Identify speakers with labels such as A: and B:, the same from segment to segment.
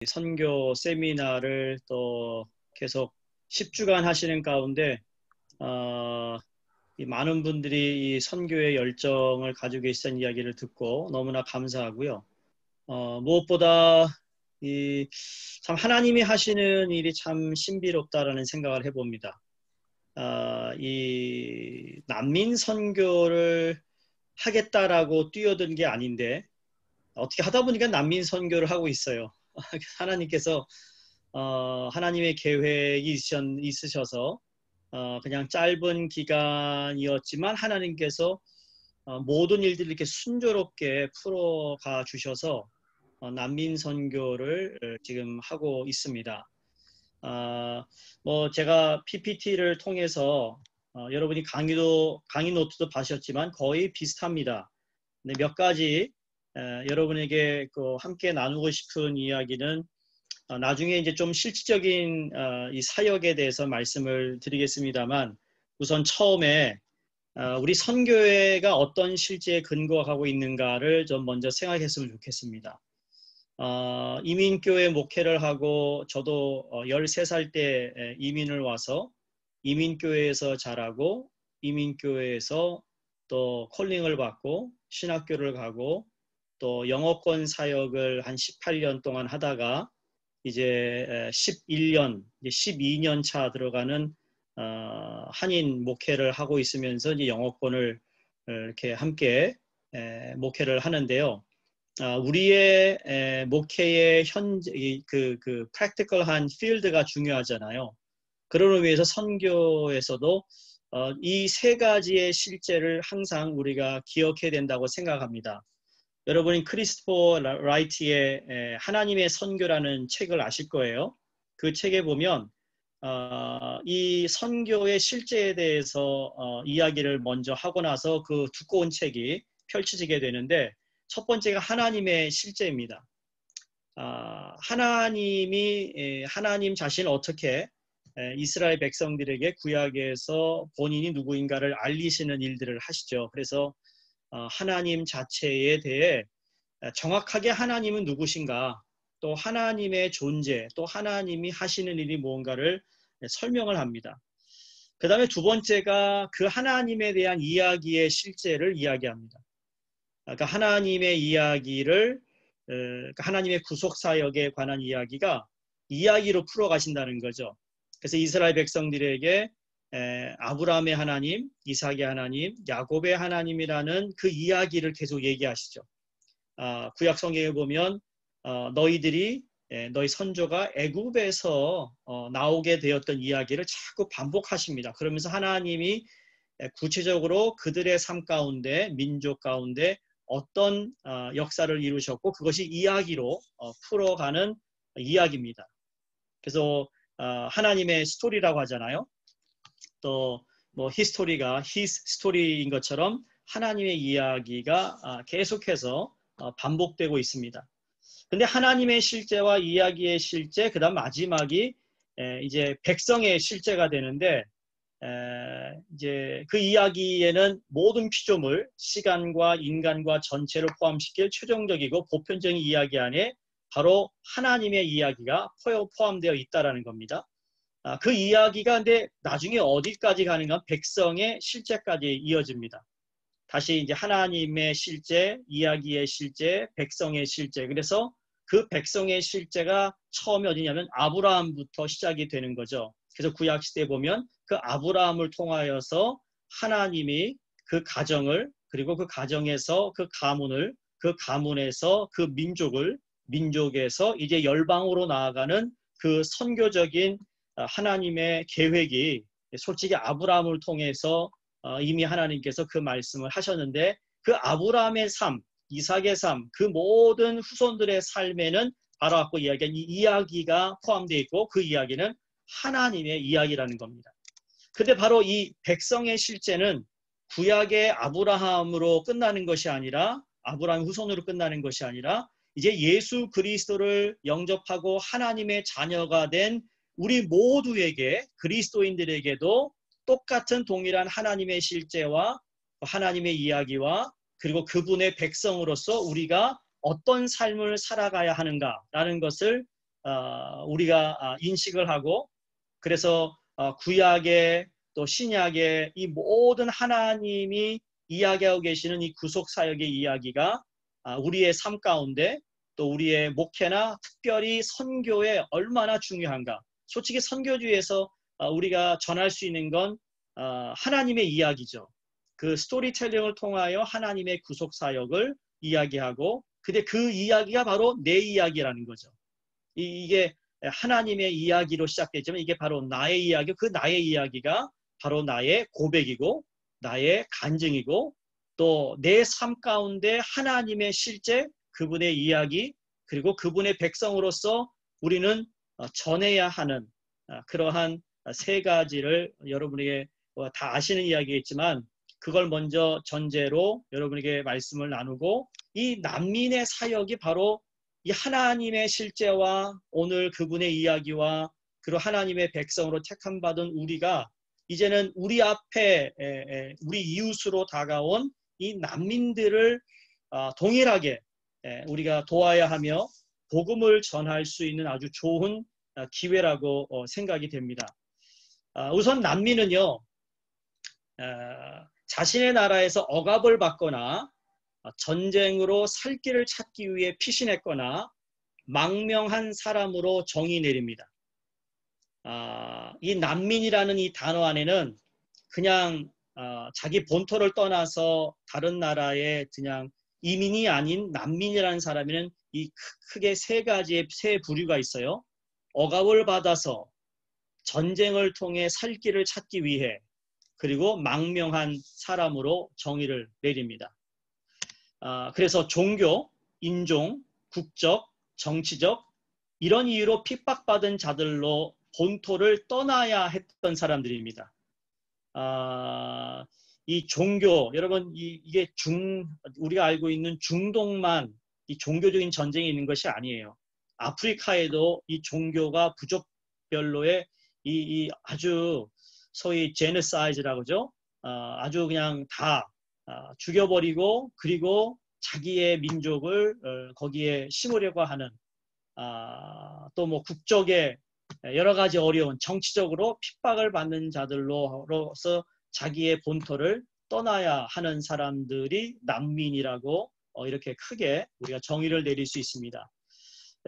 A: 선교 세미나를 또 계속 10주간 하시는 가운데 이 많은 분들이 이 선교의 열정을 가지고 계시다는 이야기를 듣고 너무나 감사하고요. 무엇보다 참 하나님이 하시는 일이 참 신비롭다라는 생각을 해봅니다. 이 난민 선교를 하겠다라고 뛰어든 게 아닌데 어떻게 하다 보니까 난민 선교를 하고 있어요. 하나님께서 하나님의 계획이 있으셔서 그냥 짧은 기간이었지만 하나님께서 모든 일들을 이렇게 순조롭게 풀어가 주셔서 난민 선교를 지금 하고 있습니다. 뭐 제가 PPT를 통해서 여러분이 강의 노트도 봐셨지만 거의 비슷합니다. 네, 몇 가지 여러분에게 함께 나누고 싶은 이야기는 나중에 이제 좀 실질적인 이 사역에 대해서 말씀을 드리겠습니다만 우선 처음에 우리 선교회가 어떤 실제에 근거하고 있는가를 좀 먼저 생각했으면 좋겠습니다. 이민교회 목회를 하고 저도 13살 때 이민을 와서 이민교회에서 자라고 이민교회에서 또 콜링을 받고 신학교를 가고 또 영어권 사역을 한 18년 동안 하다가 이제 11년, 12년 차 들어가는 한인 목회를 하고 있으면서 이제 영어권을 이렇게 함께 목회를 하는데요. 우리의 목회의 현재 그 프랙티컬한 필드가 중요하잖아요. 그런 의미에서 선교에서도 이 세 가지의 실제를 항상 우리가 기억해야 된다고 생각합니다. 여러분이 크리스토퍼 라이트의 하나님의 선교라는 책을 아실 거예요. 그 책에 보면 이 선교의 실제에 대해서 이야기를 먼저 하고 나서 그 두꺼운 책이 펼쳐지게 되는데 첫 번째가 하나님의 실제입니다. 하나님 자신을 어떻게 이스라엘 백성들에게 구약에서 본인이 누구인가를 알리시는 일들을 하시죠. 그래서 하나님 자체에 대해 정확하게 하나님은 누구신가, 또 하나님의 존재, 또 하나님이 하시는 일이 무언가를 설명을 합니다. 그 다음에 두 번째가 그 하나님에 대한 이야기의 실제를 이야기합니다. 그러니까 하나님의 이야기를 하나님의 구속사역에 관한 이야기가 이야기로 풀어가신다는 거죠. 그래서 이스라엘 백성들에게 아브라함의 하나님, 이삭의 하나님, 야곱의 하나님이라는 그 이야기를 계속 얘기하시죠. 구약 성경에 보면 너희 선조가 애굽에서 나오게 되었던 이야기를 자꾸 반복하십니다. 그러면서 하나님이 구체적으로 그들의 삶 가운데, 민족 가운데 어떤 역사를 이루셨고 그것이 이야기로 풀어가는 이야기입니다. 그래서 하나님의 스토리라고 하잖아요. 또 뭐 히스토리가 히스 스토리인 것처럼 하나님의 이야기가 계속해서 반복되고 있습니다. 근데 하나님의 실제와 이야기의 실제, 그다음 마지막이 이제 백성의 실제가 되는데 이제 그 이야기에는 모든 피조물, 시간과 인간과 전체를 포함시킬 최종적이고 보편적인 이야기 안에 바로 하나님의 이야기가 포함되어 있다라는 겁니다. 그 이야기가 근데 나중에 어디까지 가는가? 백성의 실제까지 이어집니다. 다시 이제 하나님의 실제, 이야기의 실제, 백성의 실제. 그래서 그 백성의 실제가 처음에 어디냐면 아브라함부터 시작이 되는 거죠. 그래서 구약 시대에 보면 그 아브라함을 통하여서 하나님이 그 가정을, 그리고 그 가정에서 그 가문을, 그 가문에서 그 민족에서 이제 열방으로 나아가는 그 선교적인 하나님의 계획이 솔직히 아브라함을 통해서 이미 하나님께서 그 말씀을 하셨는데 그 아브라함의 삶, 이삭의 삶, 그 모든 후손들의 삶에는 바로 아까 이야기한 이 이야기가 포함되어 있고 그 이야기는 하나님의 이야기라는 겁니다. 근데 바로 이 백성의 실제는 구약의 아브라함으로 끝나는 것이 아니라 아브라함 후손으로 끝나는 것이 아니라 이제 예수 그리스도를 영접하고 하나님의 자녀가 된 우리 모두에게 그리스도인들에게도 똑같은 동일한 하나님의 실제와 하나님의 이야기와 그리고 그분의 백성으로서 우리가 어떤 삶을 살아가야 하는가라는 것을 우리가 인식을 하고 그래서 구약의 또 신약의 이 모든 하나님이 이야기하고 계시는 이 구속 사역의 이야기가 우리의 삶 가운데 또 우리의 목회나 특별히 선교에 얼마나 중요한가. 솔직히 선교주에서 우리가 전할 수 있는 건 하나님의 이야기죠. 그 스토리텔링을 통하여 하나님의 구속 사역을 이야기하고 근데 그 이야기가 바로 내 이야기라는 거죠. 이게 하나님의 이야기로 시작됐지만 이게 바로 나의 이야기, 그 나의 이야기가 바로 나의 고백이고 나의 간증이고 또 내 삶 가운데 하나님의 실제 그분의 이야기 그리고 그분의 백성으로서 우리는 전해야 하는 그러한 세 가지를 여러분에게 다 아시는 이야기겠지만 그걸 먼저 전제로 여러분에게 말씀을 나누고 이 난민의 사역이 바로 이 하나님의 실제와 오늘 그분의 이야기와 그리고 하나님의 백성으로 택함받은 우리가 이제는 우리 앞에 우리 이웃으로 다가온 이 난민들을 동일하게 우리가 도와야 하며 복음을 전할 수 있는 아주 좋은 기회라고 생각이 됩니다. 우선 난민은요. 자신의 나라에서 억압을 받거나 전쟁으로 살 길을 찾기 위해 피신했거나 망명한 사람으로 정의 내립니다. 이 난민이라는 이 단어 안에는 그냥 자기 본토를 떠나서 다른 나라에 그냥 이민이 아닌 난민이라는 사람에는 이 크게 세 가지의 세 부류가 있어요. 억압을 받아서 전쟁을 통해 살 길을 찾기 위해 그리고 망명한 사람으로 정의를 내립니다. 그래서 종교, 인종, 국적, 정치적 이런 이유로 핍박받은 자들로 본토를 떠나야 했던 사람들입니다. 이 종교, 여러분 이게 우리가 알고 있는 중동만 이 종교적인 전쟁이 있는 것이 아니에요. 아프리카에도 이 종교가 부족별로의 이 아주 소위 제너사이즈라고 하죠. 아주 그냥 다 죽여버리고 그리고 자기의 민족을 거기에 심으려고 하는 또 뭐 국적의 여러 가지 어려운 정치적으로 핍박을 받는 자들로서 자기의 본토를 떠나야 하는 사람들이 난민이라고 이렇게 크게 우리가 정의를 내릴 수 있습니다.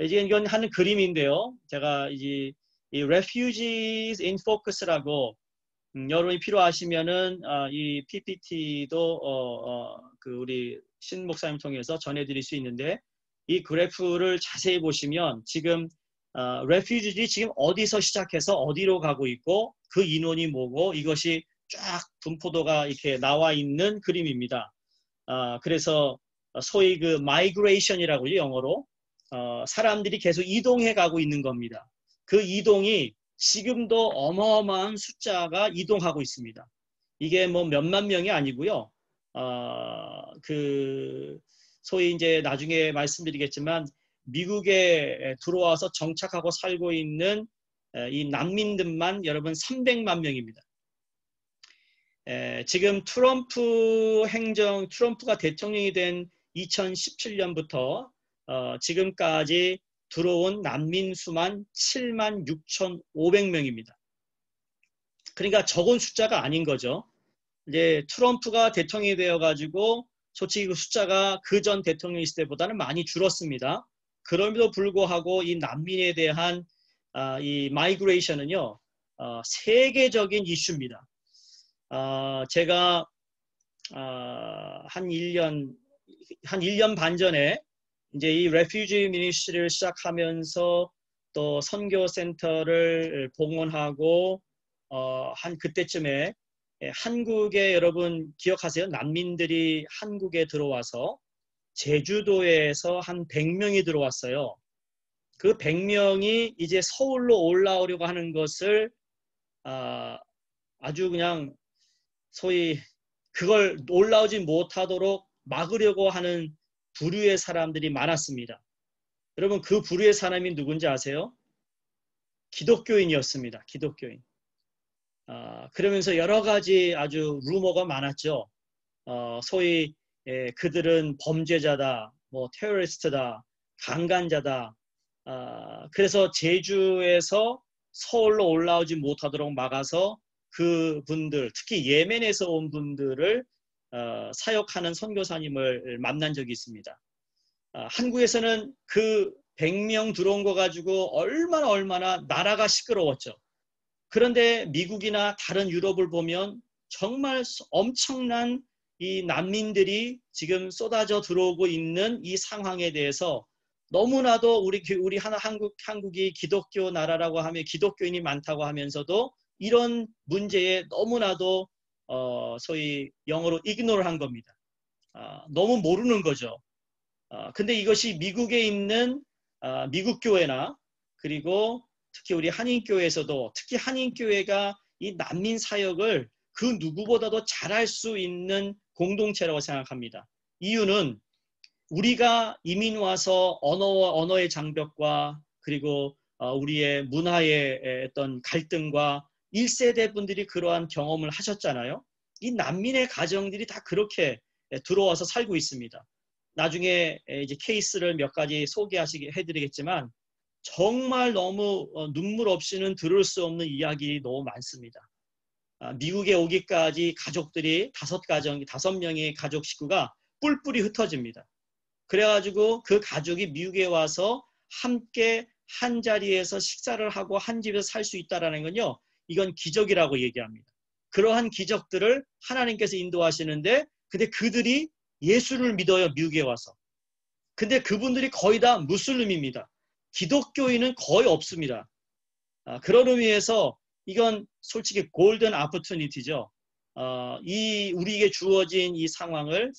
A: 이건 하는 그림인데요. 제가 이제 이 Refugees in Focus라고 여러분이 필요하시면은 이 PPT도 그 우리 신 목사님 통해서 전해드릴 수 있는데 이 그래프를 자세히 보시면 지금 refugee들이 지금 어디서 시작해서 어디로 가고 있고 그 인원이 뭐고 이것이 쫙 분포도가 이렇게 나와 있는 그림입니다. 그래서 소위 그 migration이라고 영어로 사람들이 계속 이동해 가고 있는 겁니다. 그 이동이 지금도 어마어마한 숫자가 이동하고 있습니다. 이게 뭐 몇만 명이 아니고요. 그 소위 이제 나중에 말씀드리겠지만 미국에 들어와서 정착하고 살고 있는 이 난민들만 여러분 300만 명입니다. 지금 트럼프가 대통령이 된 2017년부터 지금까지 들어온 난민 수만 76,500명입니다. 그러니까 적은 숫자가 아닌 거죠. 이제 트럼프가 대통령이 되어가지고 솔직히 그 숫자가 그전 대통령 있을 때보다는 많이 줄었습니다. 그럼에도 불구하고 이 난민에 대한 이 마이그레이션은요 세계적인 이슈입니다. 제가 한 1년 반 전에 이제 이 레퓨지 미니스트리를 시작하면서 또 선교센터를 봉헌하고 한 그때쯤에 한국에 여러분 기억하세요? 난민들이 한국에 들어와서 제주도에서 한 100명이 들어왔어요. 그 100명이 이제 서울로 올라오려고 하는 것을 아주 그냥 소위 그걸 올라오지 못하도록 막으려고 하는 부류의 사람들이 많았습니다. 여러분 그 부류의 사람이 누군지 아세요? 기독교인이었습니다. 기독교인. 그러면서 여러 가지 아주 루머가 많았죠. 소위 그들은 범죄자다, 뭐 테러리스트다, 강간자다, 그래서 제주에서 서울로 올라오지 못하도록 막아서 그분들, 특히 예멘에서 온 분들을 사역하는 선교사님을 만난 적이 있습니다. 한국에서는 그 100명 들어온 거 가지고 얼마나 나라가 시끄러웠죠. 그런데 미국이나 다른 유럽을 보면 정말 엄청난 이 난민들이 지금 쏟아져 들어오고 있는 이 상황에 대해서 너무나도 우리 한국이 기독교 나라라고 하며 기독교인이 많다고 하면서도 이런 문제에 너무나도 소위 영어로 ignore한 겁니다. 너무 모르는 거죠. 근데 이것이 미국에 있는 미국 교회나 그리고 특히 우리 한인교회에서도 특히 한인교회가 이 난민 사역을 그 누구보다도 잘할 수 있는 공동체라고 생각합니다. 이유는 우리가 이민 와서 언어의 장벽과 그리고 우리의 문화의 어떤 갈등과 1세대 분들이 그러한 경험을 하셨잖아요. 이 난민의 가정들이 다 그렇게 들어와서 살고 있습니다. 나중에 이제 케이스를 몇 가지 해드리겠지만 정말 너무 눈물 없이는 들을 수 없는 이야기 너무 많습니다. 미국에 오기까지 가족들이 5명의 가족 식구가 뿔뿔이 흩어집니다. 그래가지고 그 가족이 미국에 와서 함께 한 자리에서 식사를 하고 한 집에서 살 수 있다는 건요. 이건 기적이라고 얘기합니다. 그러한 기적들을 하나님께서 인도하시는데 근데 그들이 예수를 믿어요. 미국에 와서. 근데 그분들이 거의 다 무슬림입니다. 기독교인은 거의 없습니다. 그런 의미에서 이건 솔직히 골든 아포튜니티죠. 우리에게 주어진 이 상황을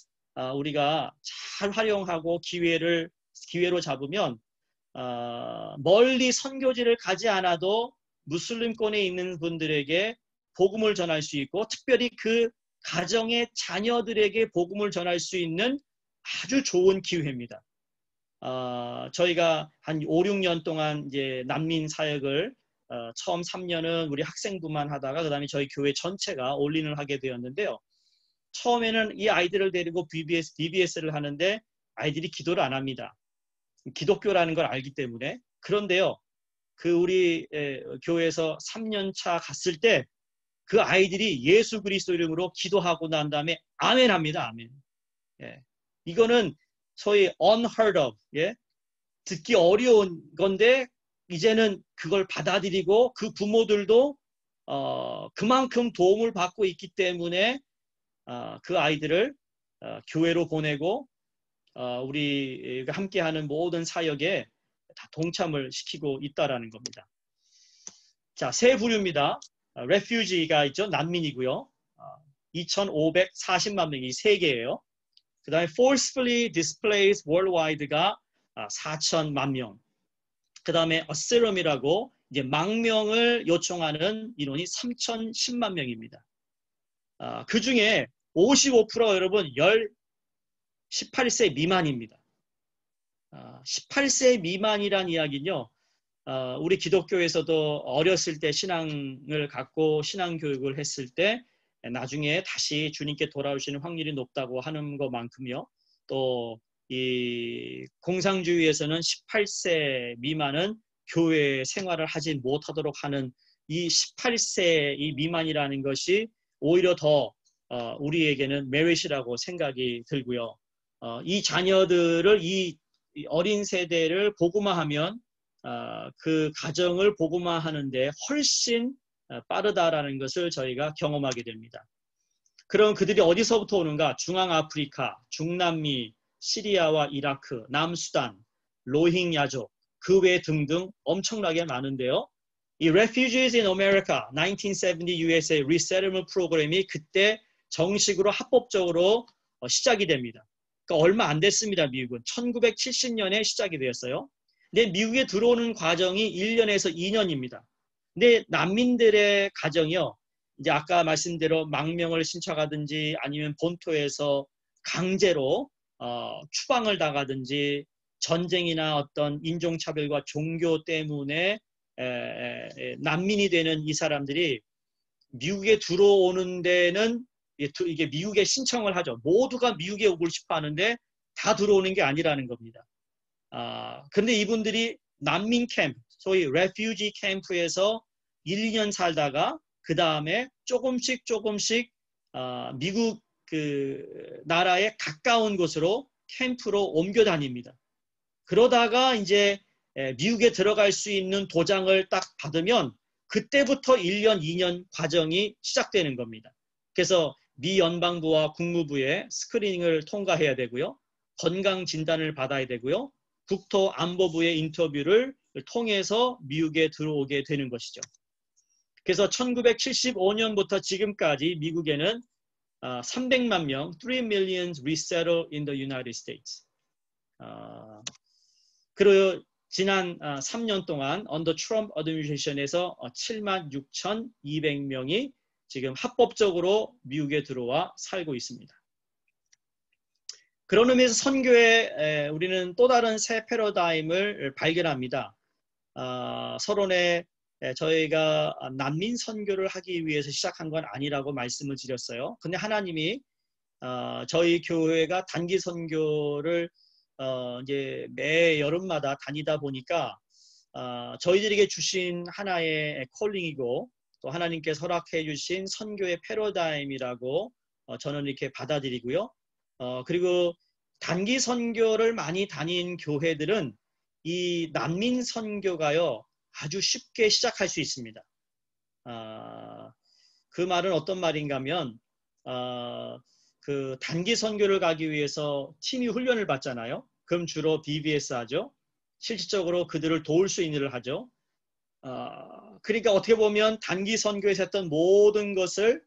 A: 우리가 잘 활용하고 기회로 잡으면 멀리 선교지를 가지 않아도 무슬림권에 있는 분들에게 복음을 전할 수 있고 특별히 그 가정의 자녀들에게 복음을 전할 수 있는 아주 좋은 기회입니다. 저희가 한 5, 6년 동안 이제 난민 사역을 처음 3년은 우리 학생부만 하다가 그 다음에 저희 교회 전체가 올인을 하게 되었는데요. 처음에는 이 아이들을 데리고 BBS를 하는데 아이들이 기도를 안 합니다. 기독교라는 걸 알기 때문에. 그런데요. 우리 교회에서 3년차 갔을 때 그 아이들이 예수 그리스도 이름으로 기도하고 난 다음에 아멘 합니다. 아멘. 예. 이거는 소위 unheard of, 예? 듣기 어려운 건데 이제는 그걸 받아들이고 그 부모들도 그만큼 도움을 받고 있기 때문에 그 아이들을 교회로 보내고 우리가 함께하는 모든 사역에 다 동참을 시키고 있다라는 겁니다. 자, 세 부류입니다. refugee가 있죠. 난민이고요. 2,540만 명이 세 개예요. 그 다음에 forcefully displaced worldwide가 4천만 명. 그 다음에 asylum이라고 이제 망명을 요청하는 인원이 3,010만 명입니다. 그 중에 55%가 여러분 18세 미만입니다. 18세 미만이란 이야기는요. 우리 기독교에서도 어렸을 때 신앙을 갖고 신앙교육을 했을 때 나중에 다시 주님께 돌아오시는 확률이 높다고 하는 것만큼요. 또 이 공상주의에서는 18세 미만은 교회 생활을 하지 못하도록 하는 이 18세 이 미만이라는 것이 오히려 더 우리에게는 메릿이라고 생각이 들고요. 이 자녀들을 이 어린 세대를 복음화하면 그 가정을 복음화하는데 훨씬 빠르다라는 것을 저희가 경험하게 됩니다. 그럼 그들이 어디서부터 오는가? 중앙아프리카, 중남미, 시리아와 이라크, 남수단, 로힝야족, 그 외 등등 엄청나게 많은데요. 이 Refugees in America 1970 USA Resettlement 프로그램이 그때 정식으로 합법적으로 시작이 됩니다. 그러니까 얼마 안 됐습니다. 미국은 1970년에 시작이 되었어요. 근데 미국에 들어오는 과정이 1년에서 2년입니다. 근데 난민들의 가정이요. 이제 아까 말씀대로 망명을 신청하든지 아니면 본토에서 강제로 추방을 당하든지 전쟁이나 어떤 인종차별과 종교 때문에 난민이 되는 이 사람들이 미국에 들어오는 데는 이게 미국에 신청을 하죠. 모두가 미국에 오고 싶어 하는데 다 들어오는 게 아니라는 겁니다. 그런데 이분들이 난민 캠프, 소위 레퓨지 캠프에서 1, 2년 살다가 그 다음에 조금씩 미국 그 나라에 가까운 곳으로 캠프로 옮겨 다닙니다. 그러다가 이제 미국에 들어갈 수 있는 도장을 딱 받으면 그때부터 1년, 2년 과정이 시작되는 겁니다. 그래서 미 연방부와 국무부의 스크리닝을 통과해야 되고요. 건강 진단을 받아야 되고요. 국토안보부의 인터뷰를 통해서 미국에 들어오게 되는 것이죠. 그래서 1975년부터 지금까지 미국에는 300만 명, 3 million resettled in the United States. 그리고 지난 3년 동안 언더 트럼프 어드미니스트레이션에서 76,200명이 지금 합법적으로 미국에 들어와 살고 있습니다. 그런 의미에서 선교에 우리는 또 다른 새 패러다임을 발견합니다. 서론에 저희가 난민 선교를 하기 위해서 시작한 건 아니라고 말씀을 드렸어요. 근데 하나님이 저희 교회가 단기 선교를 이제 매 여름마다 다니다 보니까 저희들에게 주신 하나의 콜링이고 또 하나님께서 허락해 주신 선교의 패러다임이라고 저는 이렇게 받아들이고요. 그리고 단기 선교를 많이 다닌 교회들은 이 난민 선교가요 아주 쉽게 시작할 수 있습니다. 그 말은 어떤 말인가 하면 그 단기 선교를 가기 위해서 팀이 훈련을 받잖아요. 그럼 주로 BBS 하죠. 실질적으로 그들을 도울 수 있는 일을 하죠. 그러니까 어떻게 보면 단기 선교에서 했던 모든 것을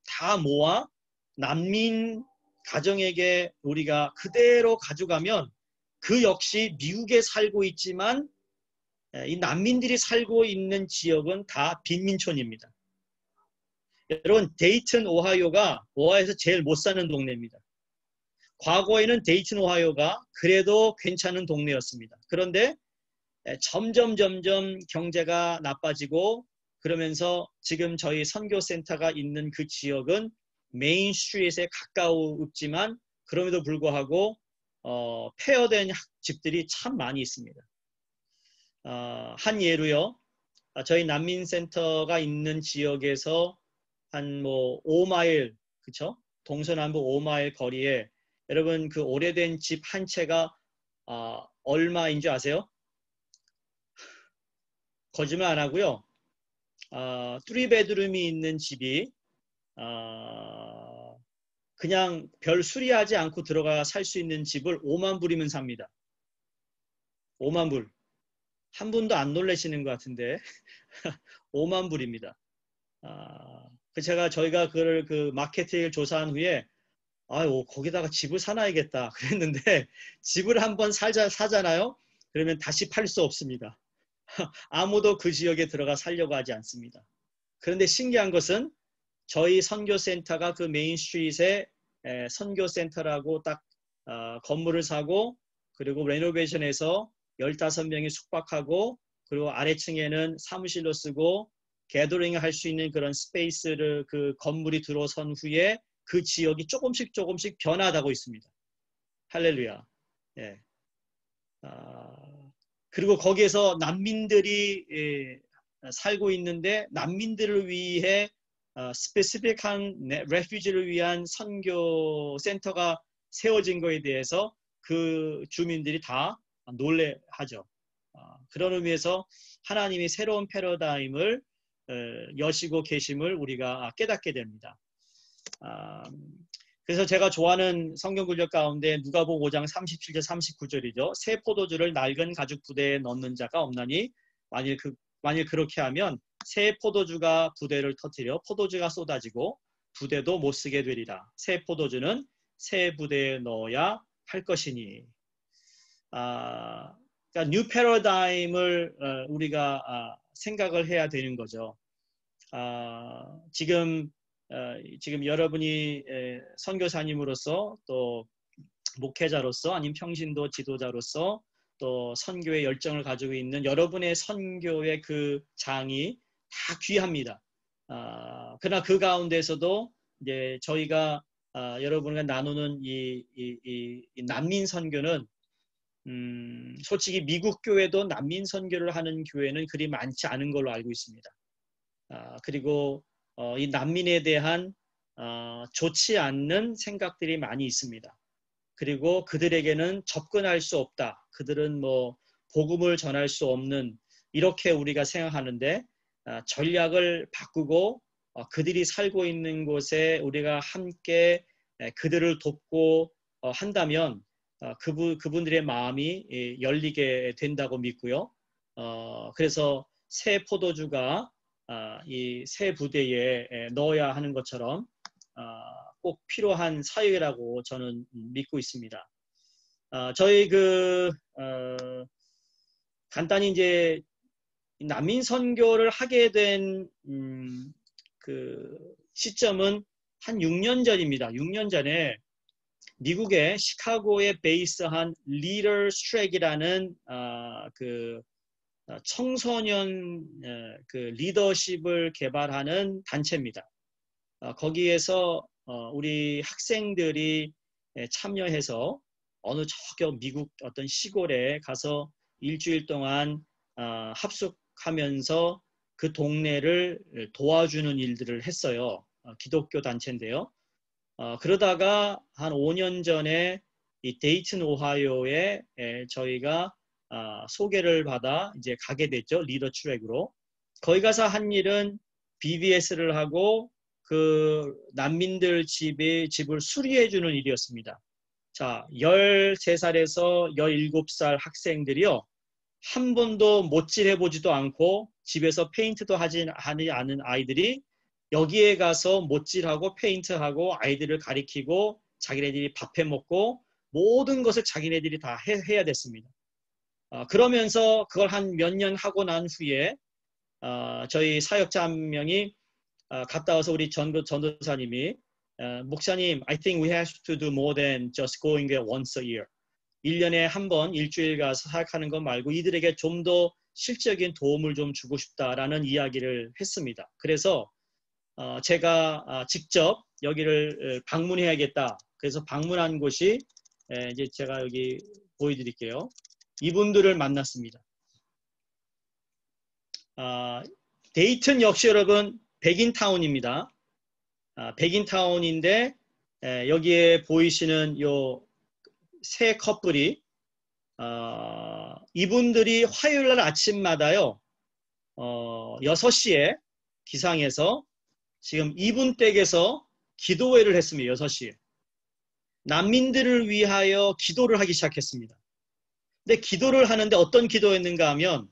A: 다 모아 난민 가정에게 우리가 그대로 가져가면 그 역시 미국에 살고 있지만 이 난민들이 살고 있는 지역은 다 빈민촌입니다. 여러분 데이튼 오하이오가 오하이오에서 제일 못 사는 동네입니다. 과거에는 데이튼 오하이오가 그래도 괜찮은 동네였습니다. 그런데 점점 경제가 나빠지고 그러면서 지금 저희 선교센터가 있는 그 지역은 메인 스트리트에 가까웠지만 그럼에도 불구하고 폐허된 집들이 참 많이 있습니다. 한 예로요. 저희 난민센터가 있는 지역에서 한 뭐 5마일, 그쵸? 동서남북 5마일 거리에 여러분 그 오래된 집 한 채가 얼마인 줄 아세요? 거짓말 안 하고요. 3베드룸이 있는 집이 그냥 별 수리하지 않고 들어가 살 수 있는 집을 5만 불이면 삽니다. 5만 불. 한 분도 안 놀라시는 것 같은데 5만 불입니다. 저희가 그걸 그 마케팅을 조사한 후에 아유 거기다가 집을 사놔야겠다 그랬는데 집을 한번 사잖아요. 그러면 다시 팔 수 없습니다. 아무도 그 지역에 들어가 살려고 하지 않습니다. 그런데 신기한 것은 저희 선교센터가 그 메인 스트리트에 선교센터라고 딱 건물을 사고 그리고 레노베이션해서 15명이 숙박하고 그리고 아래층에는 사무실로 쓰고 게더링을 할 수 있는 그런 스페이스를 그 건물이 들어선 후에 그 지역이 조금씩 변화하고 있습니다. 할렐루야. 예. 그리고 거기에서 난민들이 살고 있는데 난민들을 위해 스페시픽한 레퓨지를 위한 선교 센터가 세워진 것에 대해서 그 주민들이 다 놀래하죠. 그런 의미에서 하나님이 새로운 패러다임을 여시고 계심을 우리가 깨닫게 됩니다. 그래서 제가 좋아하는 성경 구절 가운데 누가복음 5장 37절 39절이죠. 새 포도주를 낡은 가죽 부대에 넣는 자가 없나니 만일 그렇게 하면 새 포도주가 부대를 터뜨려 포도주가 쏟아지고 부대도 못 쓰게 되리라. 새 포도주는 새 부대에 넣어야 할 것이니. 그러니까 뉴 패러다임을 우리가 생각을 해야 되는 거죠. 지금 여러분이 선교사님으로서 또 목회자로서 아니면 평신도 지도자로서 또 선교의 열정을 가지고 있는 여러분의 선교의 그 장이 다 귀합니다. 그러나 그 가운데서도 이제 저희가 여러분과 나누는 이 난민 선교는 솔직히 미국 교회도 난민 선교를 하는 교회는 그리 많지 않은 걸로 알고 있습니다. 그리고 이 난민에 대한 좋지 않는 생각들이 많이 있습니다. 그리고 그들에게는 접근할 수 없다. 그들은 뭐 복음을 전할 수 없는 이렇게 우리가 생각하는데 전략을 바꾸고 그들이 살고 있는 곳에 우리가 함께 그들을 돕고 한다면 그분들의 마음이 열리게 된다고 믿고요. 그래서 새 포도주가 이 새 부대에 넣어야 하는 것처럼 꼭 필요한 사역이라고 저는 믿고 있습니다. 저희 간단히 이제 난민 선교를 하게 된 그 시점은 한 6년 전입니다. 6년 전에 미국의 시카고에 베이스한 Leaders Track이라는 청소년 그 리더십을 개발하는 단체입니다. 거기에서 우리 학생들이 참여해서 어느 저기 미국 어떤 시골에 가서 일주일 동안 합숙하면서 그 동네를 도와주는 일들을 했어요. 기독교 단체인데요. 그러다가 한 5년 전에 이 데이튼 오하이오에 저희가 소개를 받아 이제 가게 됐죠. 리더 트랙으로. 거기 가서 한 일은 BBS를 하고 그 난민들 집을 수리해 주는 일이었습니다. 자, 13살에서 17살 학생들이요. 한 번도 못질해 보지도 않고 집에서 페인트도 하지 않은 아이들이 여기에 가서 못질하고 페인트하고 아이들을 가리키고 자기네들이 밥해 먹고 모든 것을 자기네들이 다 해야 됐습니다. 그러면서 그걸 한 몇 년 하고 난 후에 저희 사역자 한 명이 갔다 와서 우리 전도사님이 목사님, I think we have to do more than just going there once a year. 1년에 한 번 일주일 가서 사역하는 것 말고 이들에게 좀 더 실질적인 도움을 좀 주고 싶다라는 이야기를 했습니다. 그래서 제가 직접 여기를 방문해야겠다. 그래서 방문한 곳이 이제 제가 여기 보여드릴게요. 이분들을 만났습니다. 데이튼 역시 여러분 백인타운입니다. 백인타운인데 여기에 보이시는 요 세 커플이 이분들이 화요일날 아침마다요 6시에 기상해서 지금 이분 댁에서 기도회를 했습니다. 6시에. 난민들을 위하여 기도를 하기 시작했습니다. 근데 기도를 하는데 어떤 기도였는가 하면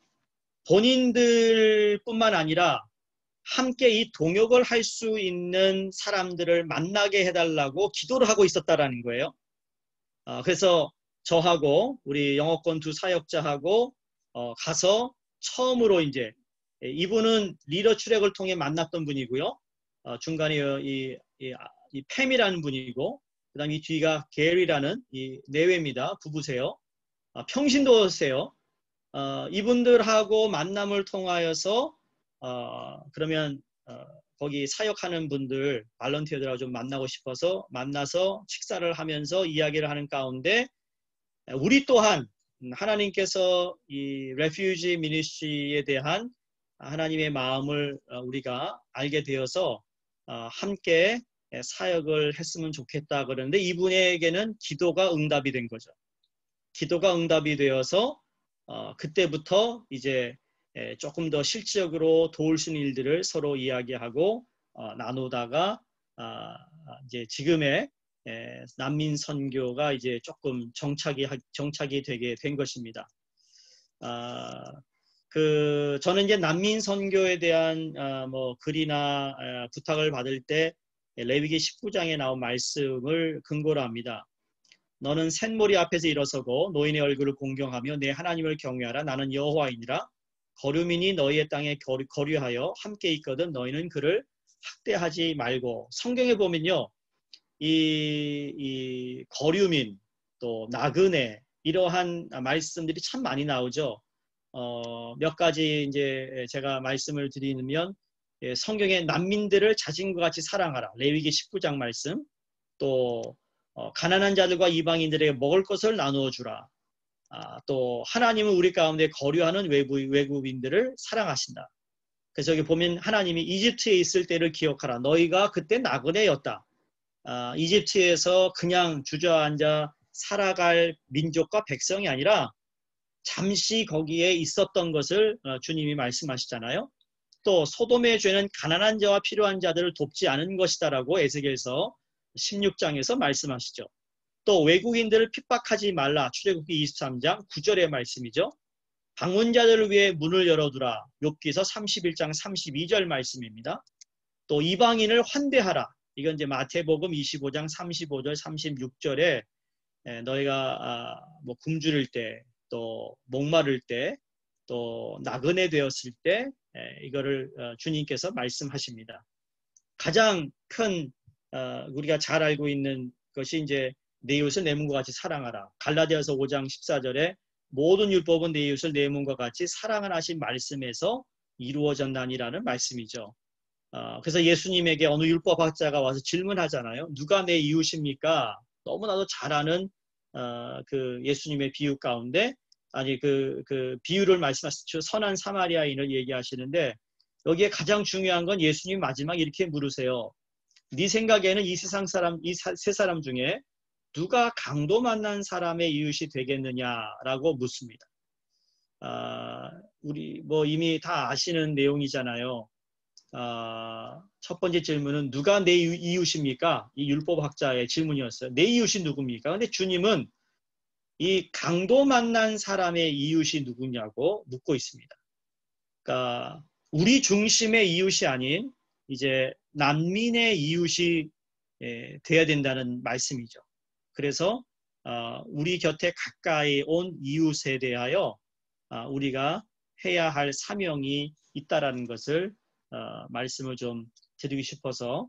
A: 본인들뿐만 아니라 함께 이 동역을 할 수 있는 사람들을 만나게 해달라고 기도를 하고 있었다라는 거예요. 그래서 저하고 우리 영어권 두 사역자하고 가서 처음으로 이제 이분은 리더 트랙을 통해 만났던 분이고요. 중간에 이 팸이라는 분이고 그다음 이 뒤가 게리라는 이 내외입니다. 부부세요. 평신도세요. 이분들하고 만남을 통하여서 그러면 거기 사역하는 분들 발런티어들하고 좀 만나고 싶어서 만나서 식사를 하면서 이야기를 하는 가운데 우리 또한 하나님께서 이 레퓨지 미니스트리에 대한 하나님의 마음을 우리가 알게 되어서 함께 사역을 했으면 좋겠다 그러는데 이분에게는 기도가 응답이 된 거죠. 기도가 응답이 되어서 그때부터 이제 조금 더 실질적으로 도울 수 있는 일들을 서로 이야기하고 나누다가 이제 지금의 난민 선교가 이제 조금 정착이 되게 된 것입니다. 저는 이제 난민 선교에 대한 뭐 글이나 부탁을 받을 때 레위기 19장에 나온 말씀을 근거로 합니다. 너는 샘머리 앞에서 일어서고 노인의 얼굴을 공경하며 내 하나님을 경외하라. 나는 여호와이니라. 거류민이 너희의 땅에 거류하여 함께 있거든 너희는 그를 학대하지 말고. 성경에 보면요, 이 거류민 또 나그네 이러한 말씀들이 참 많이 나오죠. 몇 가지 이제 제가 말씀을 드리면 성경의 난민들을 자신과 같이 사랑하라. 레위기 19장 말씀. 또 가난한 자들과 이방인들에게 먹을 것을 나누어 주라. 또 하나님은 우리 가운데 거류하는 외국인들을 사랑하신다. 그래서 여기 보면 하나님이 이집트에 있을 때를 기억하라. 너희가 그때 나그네였다. 이집트에서 그냥 주저앉아 살아갈 민족과 백성이 아니라 잠시 거기에 있었던 것을 주님이 말씀하시잖아요. 또 소돔의 죄는 가난한 자와 필요한 자들을 돕지 않은 것이다라고 에스겔서 16장에서 말씀하시죠. 또 외국인들을 핍박하지 말라. 출애굽기 23장 9절의 말씀이죠. 방문자들을 위해 문을 열어두라. 욥기서 31장 32절 말씀입니다. 또 이방인을 환대하라. 이건 이제 마태복음 25장 35절 36절에 너희가 뭐 굶주릴 때, 또 목마를 때, 또 나그네 되었을 때 이거를 주님께서 말씀하십니다. 가장 큰 우리가 잘 알고 있는 것이 이제 내 이웃을 내 몸과 같이 사랑하라. 갈라디아서 5장 14절에 모든 율법은 내 이웃을 내 몸과 같이 사랑하신 말씀에서 이루어졌나니라는 말씀이죠. 그래서 예수님에게 어느 율법학자가 와서 질문하잖아요. 누가 내 이웃입니까? 너무나도 잘 아는 그 예수님의 비유 가운데 그 비유를 말씀하시죠. 선한 사마리아인을 얘기하시는데 여기에 가장 중요한 건 예수님 마지막 이렇게 물으세요. 네 생각에는 이 세상 사람, 이 세 사람 중에 누가 강도 만난 사람의 이웃이 되겠느냐라고 묻습니다. 우리 뭐 이미 다 아시는 내용이잖아요. 첫 번째 질문은 누가 내 이웃입니까? 이 율법학자의 질문이었어요. 내 이웃이 누굽니까? 근데 주님은 이 강도 만난 사람의 이웃이 누구냐고 묻고 있습니다. 그러니까 우리 중심의 이웃이 아닌 이제 난민의 이웃이 돼야 된다는 말씀이죠. 그래서 우리 곁에 가까이 온 이웃에 대하여 우리가 해야 할 사명이 있다라는 것을 말씀을 좀 드리고 싶어서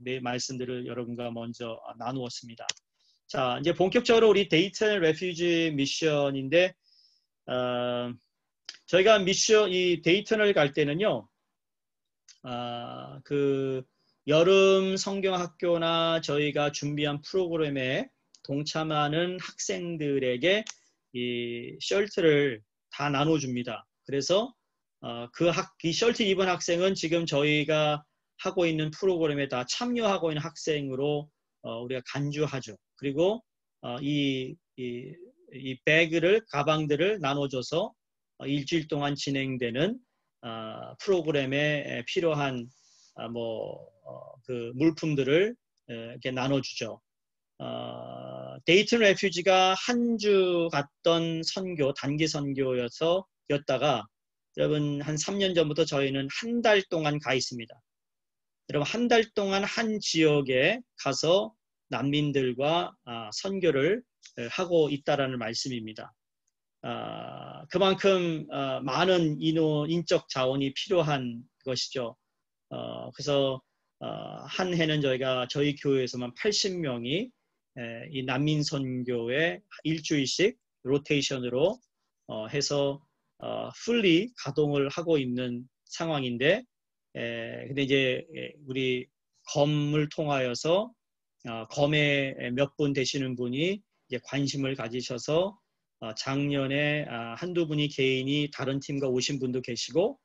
A: 내 말씀들을 여러분과 먼저 나누었습니다. 자, 이제 본격적으로 우리 데이턴 레퓨지 미션인데 저희가 이 데이턴을 갈 때는요, 그 여름 성경학교나 저희가 준비한 프로그램에 동참하는 학생들에게 이 셔츠를 다 나눠줍니다. 그래서 이 셔츠 입은 학생은 지금 저희가 하고 있는 프로그램에 다 참여하고 있는 학생으로 우리가 간주하죠. 그리고 이 가방들을 나눠줘서 일주일 동안 진행되는 프로그램에 필요한 그 물품들을 이렇게 나눠주죠. 데이튼 레퓨지가 한 주 갔던 선교, 단기 선교였다가 여러분 한 3년 전부터 저희는 한 달 동안 가 있습니다. 여러분 한 달 동안 한 지역에 가서 난민들과 선교를 하고 있다라는 말씀입니다. 그만큼 많은 인적 자원이 필요한 것이죠. 그래서 한 해는 저희 교회에서만 80명이 이 난민 선교에 일주일씩 로테이션으로 해서 풀리 가동을 하고 있는 상황인데, 근데 이제 우리 검을 통하여서 검에 몇 분 되시는 분이 이제 관심을 가지셔서 작년에 한두 분이 개인이 다른 팀과 오신 분도 계시고,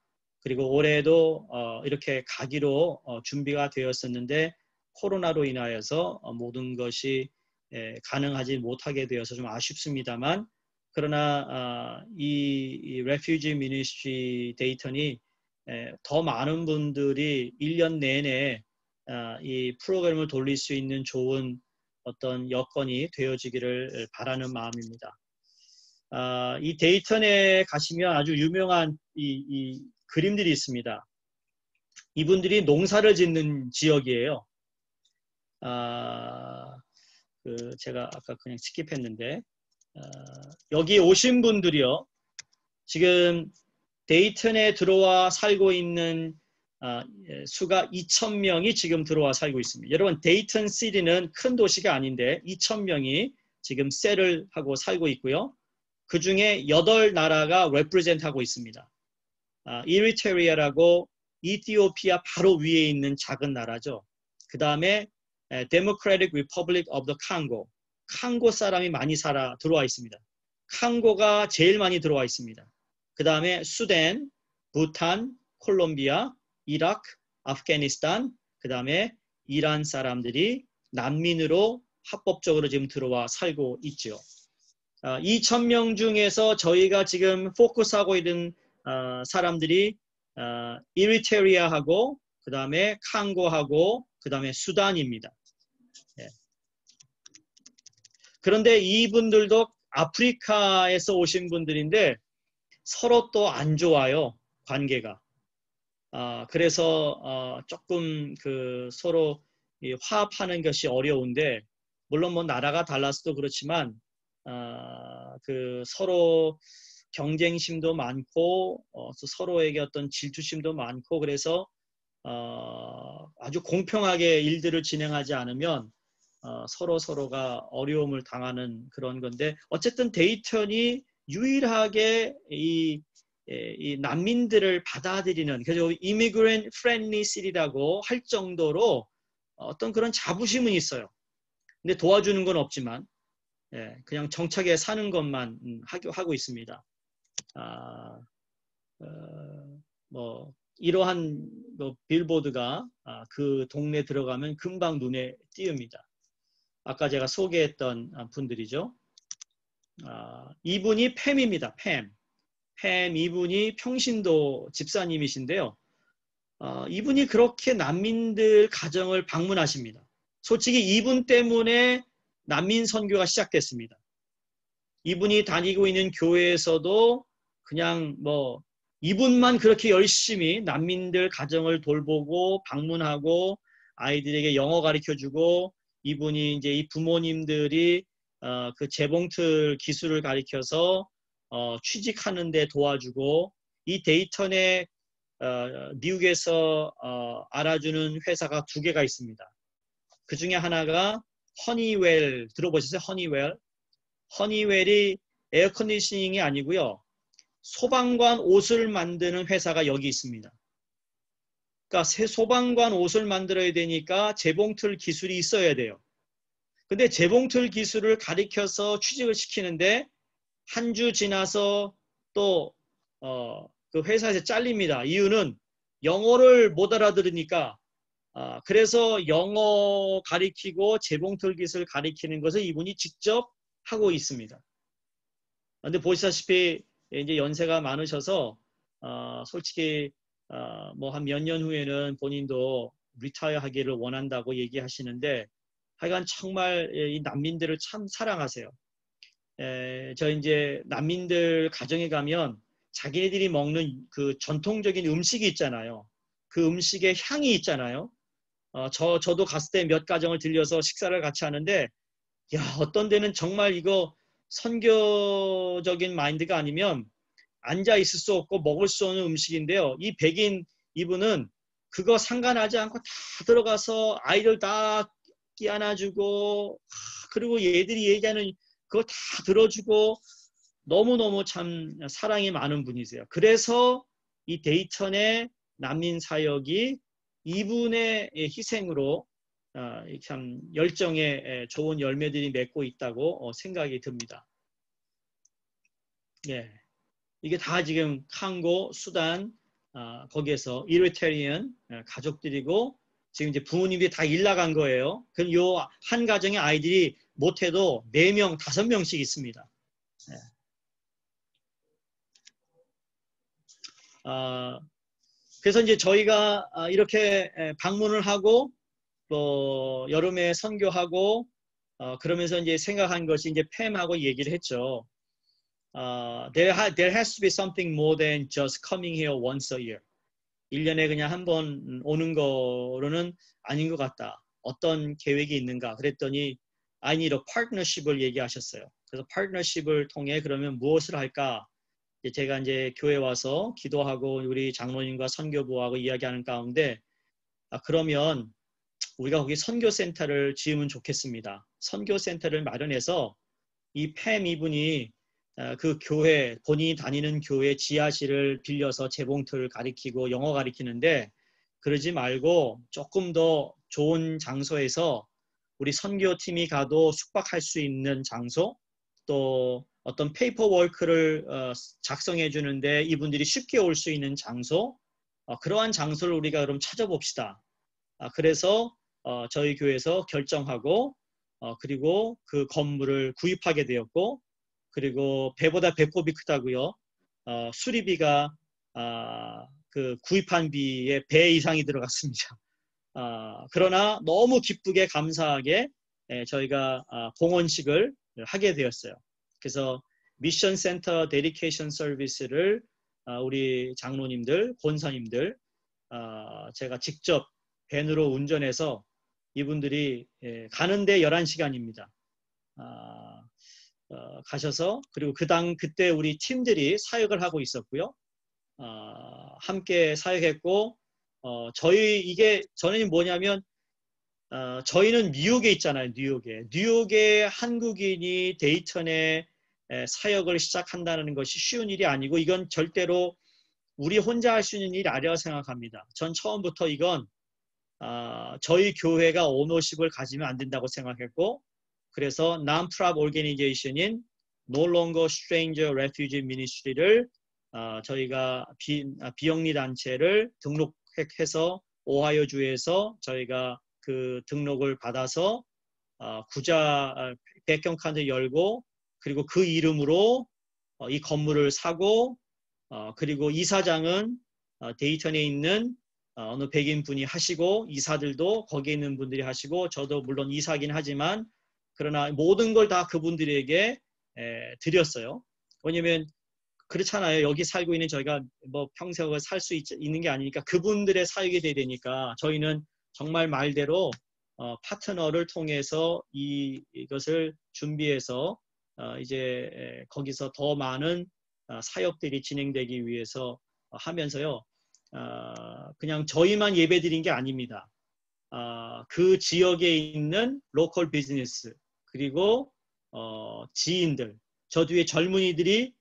A: 그리고 올해도 이렇게 가기로 준비가 되었었는데 코로나로 인하여서 모든 것이 가능하지 못하게 되어서 좀 아쉽습니다만, 그러나 이 레퓨지 미니스트리 데이턴이 더 많은 분들이 1년 내내 이 프로그램을 돌릴 수 있는 좋은 어떤 여건이 되어지기를 바라는 마음입니다. 이 데이턴에 가시면 아주 유명한 이 그림들이 있습니다. 이분들이 농사를 짓는 지역이에요. 제가 아까 그냥 스킵했는데 여기 오신 분들이요. 지금 데이턴에 들어와 살고 있는 수가 2,000명이 지금 들어와 살고 있습니다. 여러분 데이턴 시티는 큰 도시가 아닌데 2,000명이 지금 셀을 하고 살고 있고요. 그 중에 8나라가 레프레젠트 하고 있습니다. 이리트리아라고 이티오피아 바로 위에 있는 작은 나라죠. 그 다음에 Democratic Republic of the Congo, 칸고 사람이 많이 들어와 있습니다. 칸고가 제일 많이 들어와 있습니다. 그 다음에 수단, 부탄, 콜롬비아, 이라크, 아프가니스탄, 그 다음에 이란 사람들이 난민으로 합법적으로 지금 들어와 살고 있죠. 2,000명 중에서 저희가 지금 포커스하고 있는 사람들이 이리트리아하고 그 다음에 칸고하고 그 다음에 수단입니다. 예. 그런데 이분들도 아프리카에서 오신 분들인데 서로 또 안 좋아요, 관계가. 그래서 조금 그 서로 화합하는 것이 어려운데, 물론 뭐 나라가 달라서도 그렇지만 그 서로 경쟁심도 많고 서로에게 어떤 질투심도 많고, 그래서 아주 공평하게 일들을 진행하지 않으면 서로가 어려움을 당하는 그런 건데, 어쨌든 데이턴이 유일하게 이 난민들을 받아들이는, 그래서 immigrant friendly city라고 할 정도로 어떤 그런 자부심은 있어요. 근데 도와주는 건 없지만 그냥 정착에 사는 것만 하고 있습니다. 뭐 이러한 뭐 빌보드가 그 동네 들어가면 금방 눈에 띄웁니다. 아까 제가 소개했던 분들이죠. 이분이 팸입니다. 팸 이분이 평신도 집사님이신데요. 이분이 그렇게 난민들 가정을 방문하십니다. 솔직히 이분 때문에 난민 선교가 시작됐습니다. 이분이 다니고 있는 교회에서도 그냥 뭐 이분만 그렇게 열심히 난민들 가정을 돌보고 방문하고 아이들에게 영어 가르쳐주고, 이분이 이제 이 부모님들이 그 재봉틀 기술을 가르쳐서 취직하는 데 도와주고, 이 데이턴에 미국에서 알아주는 회사가 2개가 있습니다. 그 중에 하나가 허니웰, 들어보셨어요? 허니웰이 에어컨디셔닝이 아니고요, 소방관 옷을 만드는 회사가 여기 있습니다. 그러니까 소방관 옷을 만들어야 되니까 재봉틀 기술이 있어야 돼요. 근데 재봉틀 기술을 가르쳐서 취직을 시키는데 한 주 지나서 또 그 회사에서 잘립니다. 이유는 영어를 못 알아들으니까. 그래서 영어 가리키고 재봉틀 기술 가리키는 것을 이분이 직접 하고 있습니다. 근데 보시다시피 이제 연세가 많으셔서 솔직히 뭐 한 몇 년 후에는 본인도 리타이어 하기를 원한다고 얘기하시는데, 하여간 정말 이 난민들을 참 사랑하세요. 저 이제 난민들 가정에 가면 자기네들이 먹는 그 전통적인 음식이 있잖아요. 그 음식의 향이 있잖아요. 저도 갔을 때 몇 가정을 들려서 식사를 같이 하는데, 야, 어떤 데는 정말 이거 선교적인 마인드가 아니면 앉아 있을 수 없고 먹을 수 없는 음식인데요. 이 백인 이분은 그거 상관하지 않고 다 들어가서 아이들 다 끼안아주고, 그리고 얘들이 얘기하는 그거 다 들어주고, 너무너무 참 사랑이 많은 분이세요. 그래서 이 데이턴의 난민 사역이 이분의 희생으로 참 열정의 좋은 열매들이 맺고 있다고 생각이 듭니다. 예, 이게 다 지금 칸고, 수단, 거기에서 이리트리안 가족들이고, 지금 이제 부모님이 다 일 나간 거예요. 그럼 요 한 가정의 아이들이 못해도 4명, 5명씩 있습니다. 예. 그래서 이제 저희가 이렇게 방문을 하고 또 여름에 선교하고 그러면서 이제 생각한 것이, 이제 팸하고 얘기를 했죠. There has to be something more than just coming here once a year. 1년에 그냥 한 번 오는 거로는 아닌 것 같다. 어떤 계획이 있는가? 그랬더니 I need a partnership을 얘기하셨어요. 그래서 파트너십을 통해 그러면 무엇을 할까? 제가 이제 교회 와서 기도하고 우리 장로님과 선교부하고 이야기하는 가운데 그러면 우리가 거기 선교센터를 지으면 좋겠습니다. 선교센터를 마련해서 이 팸 이분이 그 교회, 본인이 다니는 교회 지하실을 빌려서 재봉틀 가리키고 영어 가리키는데, 그러지 말고 조금 더 좋은 장소에서 우리 선교팀이 가도 숙박할 수 있는 장소, 또 어떤 페이퍼워크를 작성해 주는데 이분들이 쉽게 올 수 있는 장소, 그러한 장소를 우리가 그럼 찾아봅시다. 그래서 저희 교회에서 결정하고 그리고 그 건물을 구입하게 되었고, 그리고 배보다 배꼽이 크다고요. 수리비가 그 구입한 비의 배 이상이 들어갔습니다. 그러나 너무 기쁘게 감사하게 저희가 봉헌식을 하게 되었어요. 그래서 미션 센터 데디케이션 서비스를 우리 장로님들, 권사님들 제가 직접 밴으로 운전해서 이분들이 가는데 11시간입니다. 가셔서 그리고 그때 우리 팀들이 사역을 하고 있었고요. 함께 사역했고 저는 뭐냐면 저희는 뉴욕에 있잖아요. 뉴욕에 한국인이 데이턴에 사역을 시작한다는 것이 쉬운 일이 아니고 이건 절대로 우리 혼자 할 수 있는 일이 아니라고 생각합니다. 전 처음부터 이건 저희 교회가 오너십을 가지면 안 된다고 생각했고, 그래서 non-profit organization인 No Longer Stranger Refugee Ministry를 저희가 비영리 단체를 등록해서 오하이오주에서 저희가 그 등록을 받아서 백경 카드 열고, 그리고 그 이름으로 이 건물을 사고, 그리고 이사장은 데이턴에 있는 어느 백인 분이 하시고, 이사들도 거기에 있는 분들이 하시고, 저도 물론 이사긴 하지만 그러나 모든 걸 다 그분들에게 드렸어요. 왜냐면 그렇잖아요. 여기 살고 있는 저희가 뭐 평생을 살 수 있는 게 아니니까 그분들의 사역이 돼야 되니까 저희는 정말 말대로 파트너를 통해서 이것을 준비해서 이제 거기서 더 많은 사역들이 진행되기 위해서 하면서요. 그냥 저희만 예배드린 게 아닙니다. 그 지역에 있는 로컬 비즈니스 그리고 지인들, 저 뒤에 젊은이들이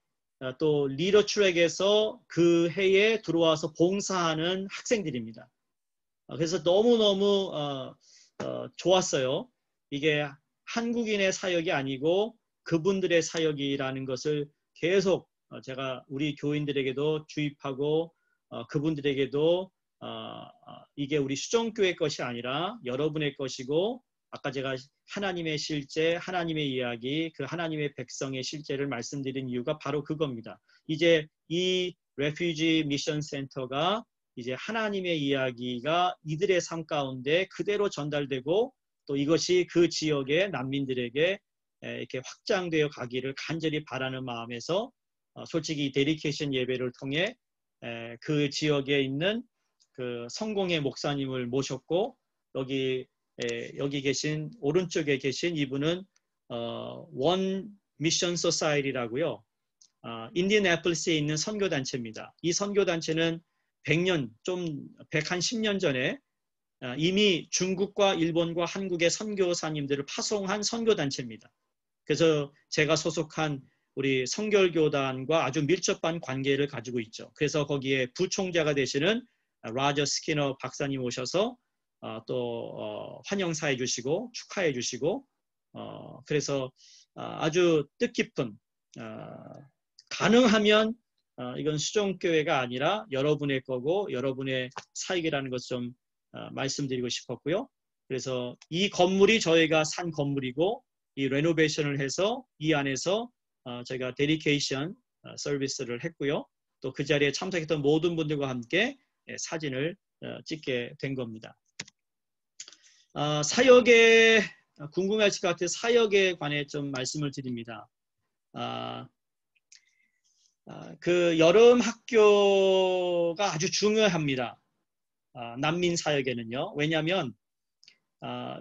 A: 또 리더 트랙에서 그 해에 들어와서 봉사하는 학생들입니다. 그래서 너무너무 좋았어요. 이게 한국인의 사역이 아니고 그분들의 사역이라는 것을 계속 제가 우리 교인들에게도 주입하고 그분들에게도 이게 우리 수정교회 것이 아니라 여러분의 것이고, 아까 제가 하나님의 실제, 하나님의 이야기, 그 하나님의 백성의 실제를 말씀드린 이유가 바로 그겁니다. 이제 이 레퓨지 미션 센터가 이제 하나님의 이야기가 이들의 삶 가운데 그대로 전달되고, 또 이것이 그 지역의 난민들에게 이렇게 확장되어 가기를 간절히 바라는 마음에서 솔직히 데디케이션 예배를 통해 그 지역에 있는 그 성공의 목사님을 모셨고, 여기 계신 오른쪽에 계신 이분은 원 미션 소사이티라고요. 인디애나폴리스에 있는 선교단체입니다. 이 선교단체는 110년 전에 이미 중국과 일본과 한국의 선교사님들을 파송한 선교단체입니다. 그래서 제가 소속한 우리 성결교단과 아주 밀접한 관계를 가지고 있죠. 그래서 거기에 부총재가 되시는 라저 스키너 박사님 오셔서 또 환영사해 주시고 축하해 주시고, 그래서 아주 뜻깊은, 가능하면 이건 수종교회가 아니라 여러분의 거고 여러분의 사역이라는 것을 좀 말씀드리고 싶었고요. 그래서 이 건물이 저희가 산 건물이고, 이 레노베이션을 해서 이 안에서 저희가 데디케이션 서비스를 했고요. 또 그 자리에 참석했던 모든 분들과 함께 사진을 찍게 된 겁니다. 사역에 궁금해하실 것 같아요. 사역에 관해 좀 말씀을 드립니다. 그 여름 학교가 아주 중요합니다. 난민 사역에는요. 왜냐하면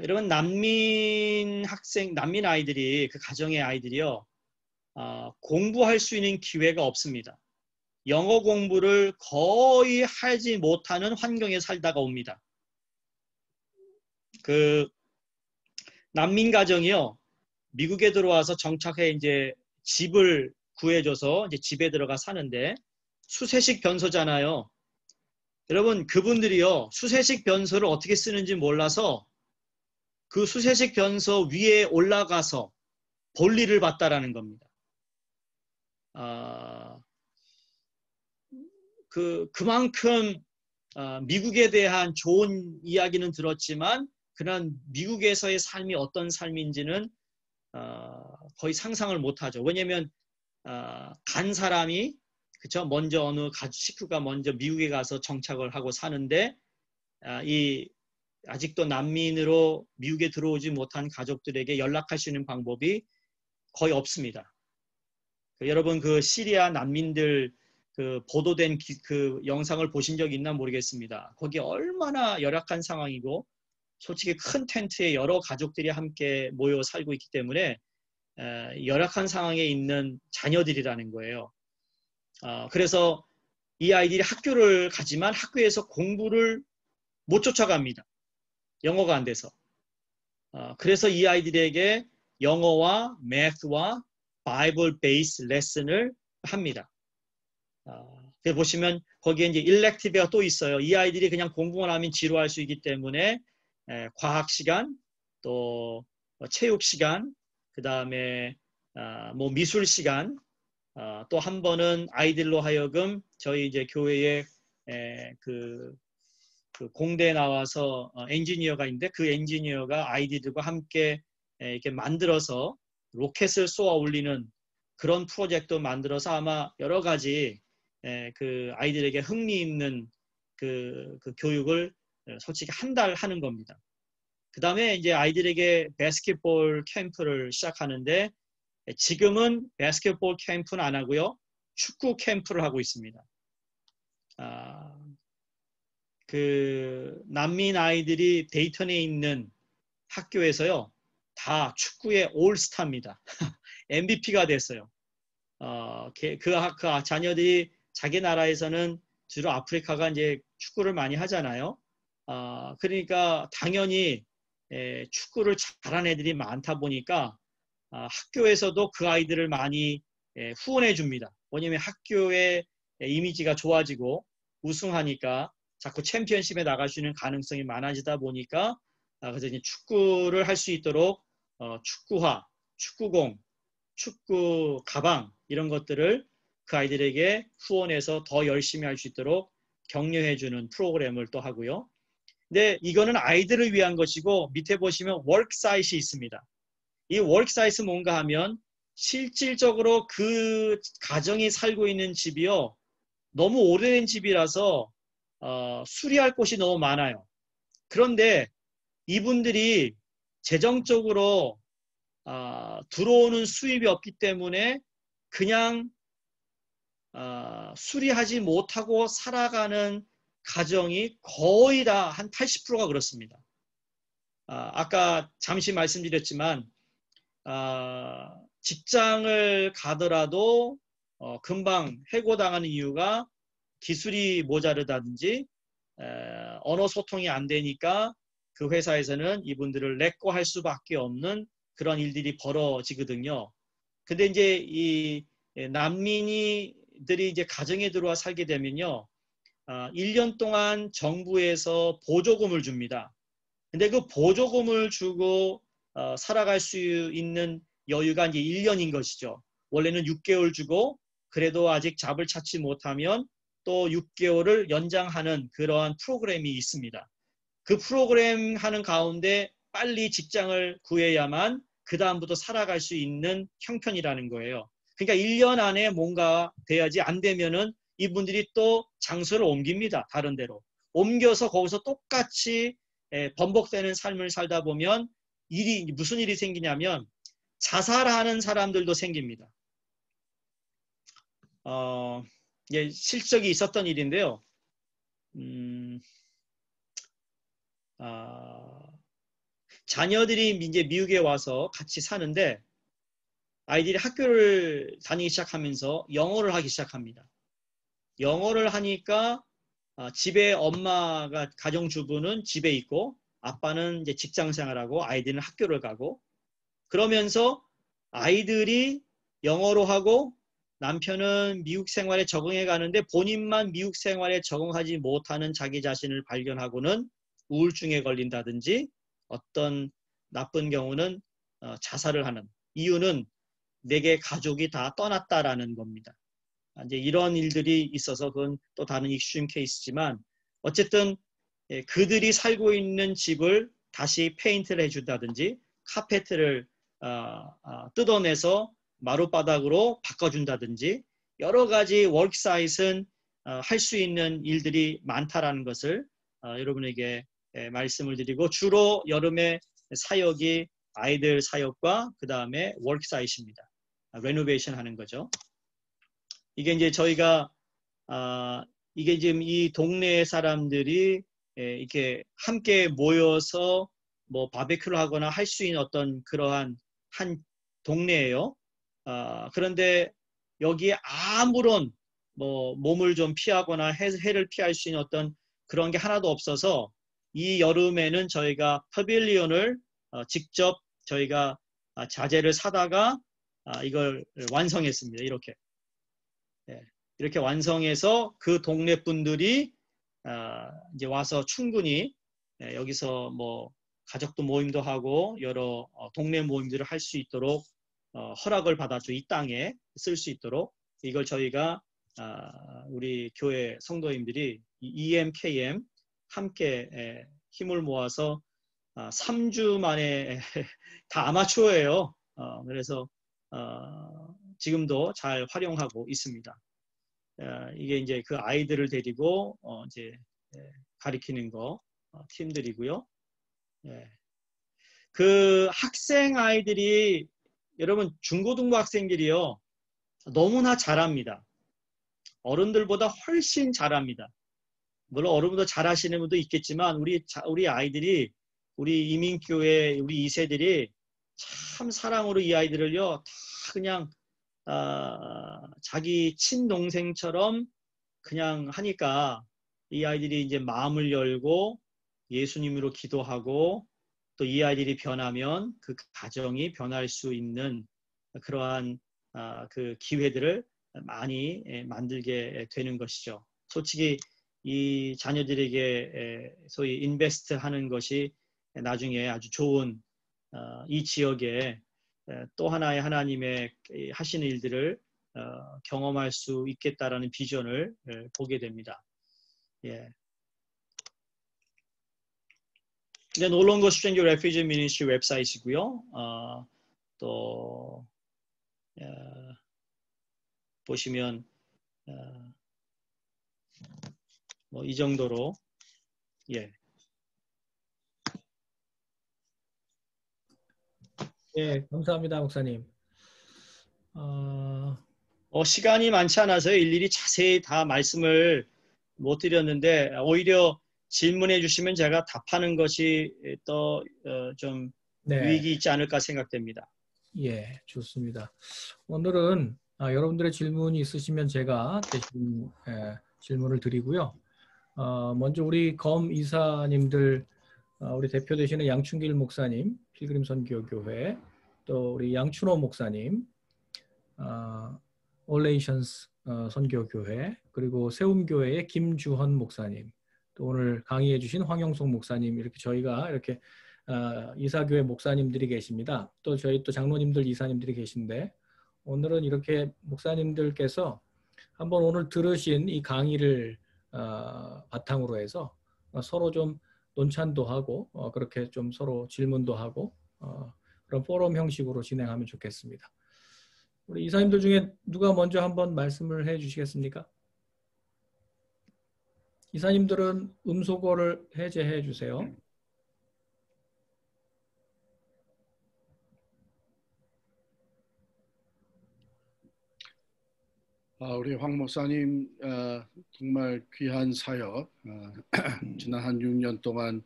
A: 여러분 난민 아이들이, 그 가정의 아이들이요, 공부할 수 있는 기회가 없습니다. 영어 공부를 거의 하지 못하는 환경에 살다가 옵니다. 그 난민 가정이요, 미국에 들어와서 정착해 이제 집을 구해줘서 이제 집에 들어가 사는데 수세식 변소잖아요. 여러분 그분들이요, 수세식 변소를 어떻게 쓰는지 몰라서 그 수세식 변소 위에 올라가서 볼일을 봤다라는 겁니다. 그만큼 미국에 대한 좋은 이야기는 들었지만 그런 미국에서의 삶이 어떤 삶인지는 거의 상상을 못하죠. 왜냐하면 간 사람이 그쵸? 먼저 어느 식구가 먼저 미국에 가서 정착을 하고 사는데 아직도 난민으로 미국에 들어오지 못한 가족들에게 연락할 수 있는 방법이 거의 없습니다. 여러분 그 시리아 난민들 그 보도된 그 영상을 보신 적 있나 모르겠습니다. 거기 얼마나 열악한 상황이고 솔직히 큰 텐트에 여러 가족들이 함께 모여 살고 있기 때문에 열악한 상황에 있는 자녀들이라는 거예요. 그래서 이 아이들이 학교를 가지만 학교에서 공부를 못 쫓아갑니다. 영어가 안 돼서. 그래서 이 아이들에게 영어와 매스와 바이블 베이스 레슨을 합니다. 보시면 거기에 이제 일렉티브가 또 있어요. 이 아이들이 그냥 공부만 하면 지루할 수 있기 때문에 과학 시간, 또 체육 시간, 그 다음에 뭐 미술 시간, 또 한 번은 아이들로 하여금 저희 이제 교회에 그 공대에 나와서 엔지니어가 있는데 그 엔지니어가 아이들과 함께 이렇게 만들어서 로켓을 쏘아 올리는 그런 프로젝트 만들어서 아마 여러 가지 그 아이들에게 흥미 있는 그 교육을 솔직히 한 달 하는 겁니다. 그 다음에 이제 아이들에게 바스켓볼 캠프를 시작하는데 지금은 바스켓볼 캠프는 안 하고요. 축구 캠프를 하고 있습니다. 그 난민 아이들이 데이턴에 있는 학교에서요. 다 축구의 올스타입니다. MVP가 됐어요. 그 자녀들이 자기 나라에서는 주로 아프리카가 이제 축구를 많이 하잖아요. 그러니까 당연히 축구를 잘하는 애들이 많다 보니까 학교에서도 그 아이들을 많이 후원해 줍니다. 왜냐하면 학교의 이미지가 좋아지고 우승하니까 자꾸 챔피언십에 나갈 수 있는 가능성이 많아지다 보니까 그래서 이제 축구를 할 수 있도록 축구화, 축구공, 축구 가방 이런 것들을 그 아이들에게 후원해서 더 열심히 할 수 있도록 격려해주는 프로그램을 또 하고요. 근데 이거는 아이들을 위한 것이고 밑에 보시면 워크사이트이 있습니다. 이 워크사이트 뭔가 하면 실질적으로 그 가정이 살고 있는 집이요. 너무 오래된 집이라서 수리할 곳이 너무 많아요. 그런데 이분들이 재정적으로 들어오는 수입이 없기 때문에 그냥 수리하지 못하고 살아가는 가정이 거의 다 한 80%가 그렇습니다. 아까 잠시 말씀드렸지만 직장을 가더라도 금방 해고당하는 이유가 기술이 모자르다든지 언어 소통이 안 되니까 그 회사에서는 이분들을 레고할 수밖에 없는 그런 일들이 벌어지거든요. 근데 이제 이 난민이들이 이제 가정에 들어와 살게 되면요. 1년 동안 정부에서 보조금을 줍니다. 근데 그 보조금을 주고 살아갈 수 있는 여유가 이제 1년인 것이죠. 원래는 6개월 주고 그래도 아직 잡을 찾지 못하면 또 6개월을 연장하는 그러한 프로그램이 있습니다. 그 프로그램 하는 가운데 빨리 직장을 구해야만 그 다음부터 살아갈 수 있는 형편이라는 거예요. 그러니까 1년 안에 뭔가 돼야지 안 되면은 이분들이 또 장소를 옮깁니다. 다른 데로. 옮겨서 거기서 똑같이 번복되는 삶을 살다 보면 무슨 일이 생기냐면 자살하는 사람들도 생깁니다. 실적이 있었던 일인데요. 자녀들이 이제 미국에 와서 같이 사는데 아이들이 학교를 다니기 시작하면서 영어를 하기 시작합니다. 영어를 하니까 집에 엄마가 가정주부는 집에 있고 아빠는 이제 직장 생활하고 아이들은 학교를 가고 그러면서 아이들이 영어로 하고 남편은 미국 생활에 적응해 가는데 본인만 미국 생활에 적응하지 못하는 자기 자신을 발견하고는 우울증에 걸린다든지 어떤 나쁜 경우는 자살을 하는 이유는 내게 가족이 다 떠났다라는 겁니다. 이제 이런 일들이 있어서 그건 또 다른 익스트림 케이스지만 어쨌든 그들이 살고 있는 집을 다시 페인트를 해준다든지 카페트를 뜯어내서 마룻바닥으로 바꿔준다든지 여러 가지 워크사이트는 할 수 있는 일들이 많다라는 것을 여러분에게 말씀을 드리고 주로 여름에 사역이 아이들 사역과 그 다음에 워크사이트입니다. 레노베이션 하는 거죠. 이게 이제 저희가 이게 지금 이 동네 사람들이 이렇게 함께 모여서 뭐 바베큐를 하거나 할 수 있는 어떤 그러한 한 동네예요. 그런데 여기에 아무런 뭐 몸을 좀 피하거나 해를 피할 수 있는 어떤 그런 게 하나도 없어서 이 여름에는 저희가 파빌리온을 직접 저희가 자재를 사다가 이걸 완성했습니다. 이렇게. 이렇게 완성해서 그 동네 분들이 이제 와서 충분히 여기서 뭐 가족도 모임도 하고 여러 동네 모임들을 할 수 있도록 허락을 받아줘 이 땅에 쓸 수 있도록 이걸 저희가 우리 교회 성도님들이 EMKM 함께 힘을 모아서 3주 만에 다 아마추어예요. 그래서 지금도 잘 활용하고 있습니다. 이게 이제 그 아이들을 데리고 이제 가리키는 거 팀들이고요. 그 학생 아이들이 여러분 중고등부 학생들이요 너무나 잘합니다. 어른들보다 훨씬 잘합니다. 물론 어른보다 잘하시는 분도 있겠지만 우리 아이들이 우리 이민교회 우리 2세들이 참 사랑으로 이 아이들을요 다 그냥 자기 친동생처럼 그냥 하니까 이 아이들이 이제 마음을 열고 예수님으로 기도하고 또 이 아이들이 변하면 그 가정이 변할 수 있는 그러한 그 기회들을 많이 만들게 되는 것이죠. 솔직히 이 자녀들에게 소위 인베스트 하는 것이 나중에 아주 좋은 이 지역에 또 하나의 하나님의 하시는 일들을 경험할 수 있겠다라는 비전을 보게 됩니다. 예. 이제 No Longer Stranger Refugee Ministry 웹사이트이고요. 또 보시면 뭐 이 정도로 예.
B: 예, 감사합니다, 목사님.
A: 시간이 많지 않아서 일일이 자세히 다 말씀을 못 드렸는데 오히려 질문해 주시면 제가 답하는 것이 또 좀 유익이 있지 않을까 생각됩니다.
B: 예, 좋습니다. 오늘은 여러분들의 질문이 있으시면 제가 대신 질문을 드리고요. 먼저 우리 검 이사님들 우리 대표 되시는 양춘길 목사님, 필그림 선교교회, 또 우리 양춘호 목사님, 올레이션스 선교교회, 그리고 세움교회의 김주헌 목사님, 또 오늘 강의해 주신 황영송 목사님, 이렇게 저희가 이렇게 이사교회 목사님들이 계십니다. 또 저희 또 장로님들, 이사님들이 계신데 오늘은 이렇게 목사님들께서 한번 오늘 들으신 이 강의를 바탕으로 해서 서로 좀 논찬도 하고 그렇게 좀 서로 질문도 하고 그런 포럼 형식으로 진행하면 좋겠습니다. 우리 이사님들 중에 누가 먼저 한번 말씀을 해 주시겠습니까? 이사님들은 음소거를 해제해 주세요.
C: 우리 황 목사님 정말 귀한 사역 지난 한 6년 동안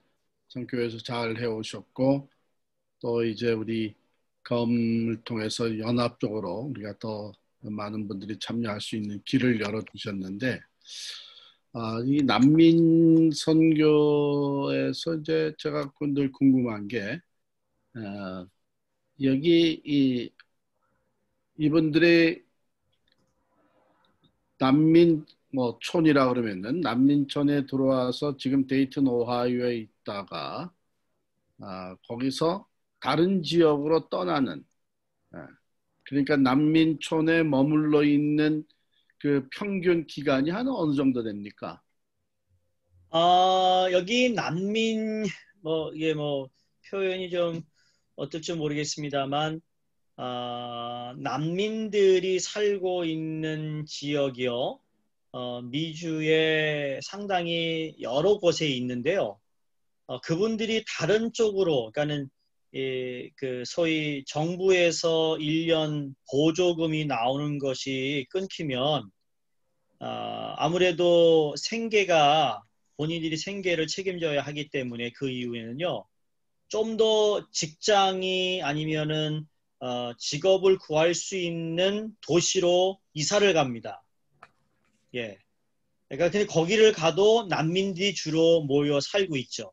C: 선교회에서 잘 해오셨고 또 이제 우리 검을 통해서 연합적으로 우리가 더 많은 분들이 참여할 수 있는 길을 열어두셨는데 이 난민 선교에서 이제 제가 늘 궁금한 게 여기 이분들의 난민 촌이라 그러면은 난민촌에 들어와서 지금 데이튼 오하이오에 있다가 거기서 다른 지역으로 떠나는 그러니까 난민촌에 머물러 있는 그 평균 기간이 한 어느 정도 됩니까?
A: 여기 난민 이게 표현이 좀 어떨지 모르겠습니다만 난민들이 살고 있는 지역이요. 미주에 상당히 여러 곳에 있는데요. 그분들이 다른 쪽으로, 그러니까는 그 소위 정부에서 1년 보조금이 나오는 것이 끊기면 아무래도 본인들이 생계를 책임져야 하기 때문에 그 이후에는요. 좀 더 직장이 아니면은 직업을 구할 수 있는 도시로 이사를 갑니다. 예. 그러니까 근데 거기를 가도 난민들이 주로 모여 살고 있죠.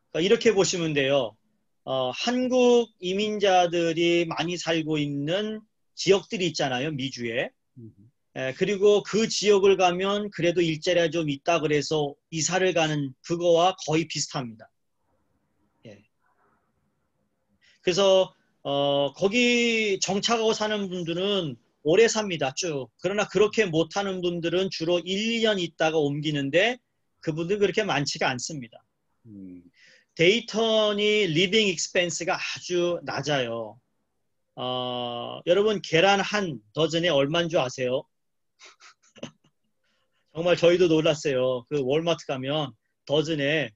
A: 그러니까 이렇게 보시면 돼요. 한국 이민자들이 많이 살고 있는 지역들이 있잖아요, 미주에. 그리고 그 지역을 가면 그래도 일자리가 좀 있다 그래서 이사를 가는 그거와 거의 비슷합니다. 예. 그래서 거기 정착하고 사는 분들은 오래 삽니다, 쭉. 그러나 그렇게 못하는 분들은 주로 1, 2년 있다가 옮기는데 그분들 그렇게 많지가 않습니다. 데이턴이 리빙 익스펜스가 아주 낮아요. 여러분 계란 한 더즌에 얼마인 줄 아세요? 정말 저희도 놀랐어요. 그 월마트 가면 더즌에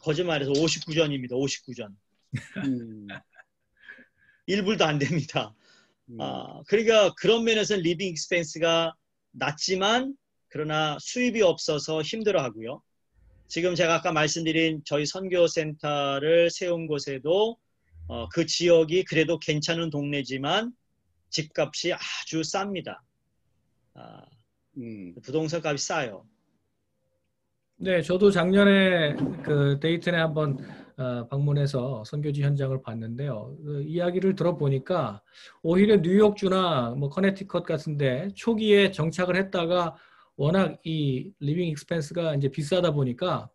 A: 거짓말해서 59전입니다. 59전. 1불도 안 됩니다. 그러니까 그런 면에서는 리빙 익스펜스가 낮지만 그러나 수입이 없어서 힘들어하고요. 지금 제가 아까 말씀드린 저희 선교센터를 세운 곳에도 그 지역이 그래도 괜찮은 동네지만 집값이 아주 쌉니다. 부동산 값이 싸요.
B: 네, 저도 작년에 그 데이튼에 한번 방문해서 선교지 현장을 봤는데요. 그 이야기를 들어보니까 오히려 뉴욕주나 뭐 커네티컷 같은데 초기에 정착을 했다가 워낙 이 리빙 익스펜스가 이제 비싸다 보니까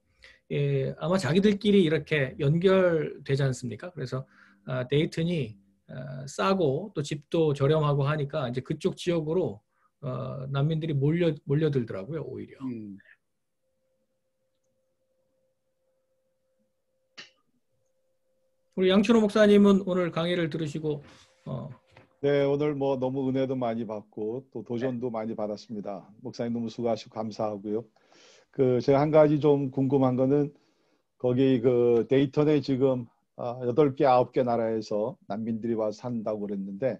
B: 아마 자기들끼리 이렇게 연결되지 않습니까? 그래서 데이튼이 싸고 또 집도 저렴하고 하니까 이제 그쪽 지역으로 난민들이 몰려들더라고요, 오히려. 우리 양춘호 목사님은 오늘 강의를 들으시고
D: 네, 오늘 뭐 너무 은혜도 많이 받고 또 도전도 많이 받았습니다. 목사님 너무 수고하시고 감사하고요. 제가 한 가지 좀 궁금한 거는 거기 그 데이턴에 지금 8개, 9개 나라에서 난민들이 와서 산다고 그랬는데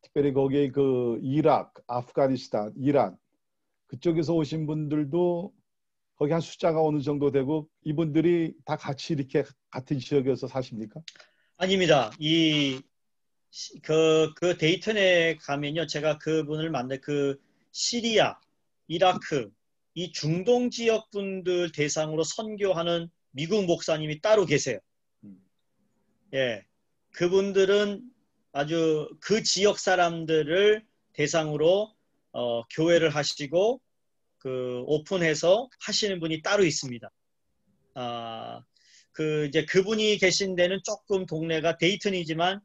D: 특별히 거기 그 이라크, 아프가니스탄, 이란 그쪽에서 오신 분들도 거기 한 숫자가 어느 정도 되고 이분들이 다 같이 이렇게 같은 지역에서 사십니까?
A: 아닙니다. 그 데이턴에 가면요. 제가 그분을 그 시리아, 이라크, 이 중동 지역 분들 대상으로 선교하는 미국 목사님이 따로 계세요. 예. 그분들은 아주 그 지역 사람들을 대상으로 교회를 하시고 그 오픈해서 하시는 분이 따로 있습니다. 이제 그분이 계신 데는 조금 동네가 데이턴이지만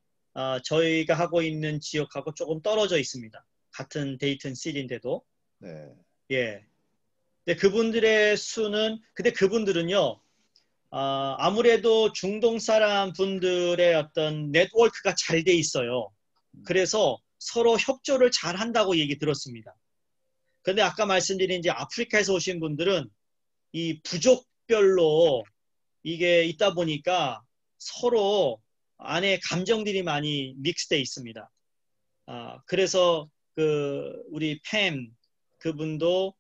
A: 저희가 하고 있는 지역하고 조금 떨어져 있습니다. 같은 데이턴 시리인데도.
D: 네.
A: 예. 근데 그분들의 수는 근데 그분들은요. 아무래도 중동 사람 분들의 어떤 네트워크가 잘 돼 있어요. 그래서 서로 협조를 잘 한다고 얘기 들었습니다. 근데 아까 말씀드린 이제 아프리카에서 오신 분들은 이 부족별로 이게 있다 보니까 서로 안에 감정들이 많이 믹스돼 있습니다. 그래서 우리 팸 그분도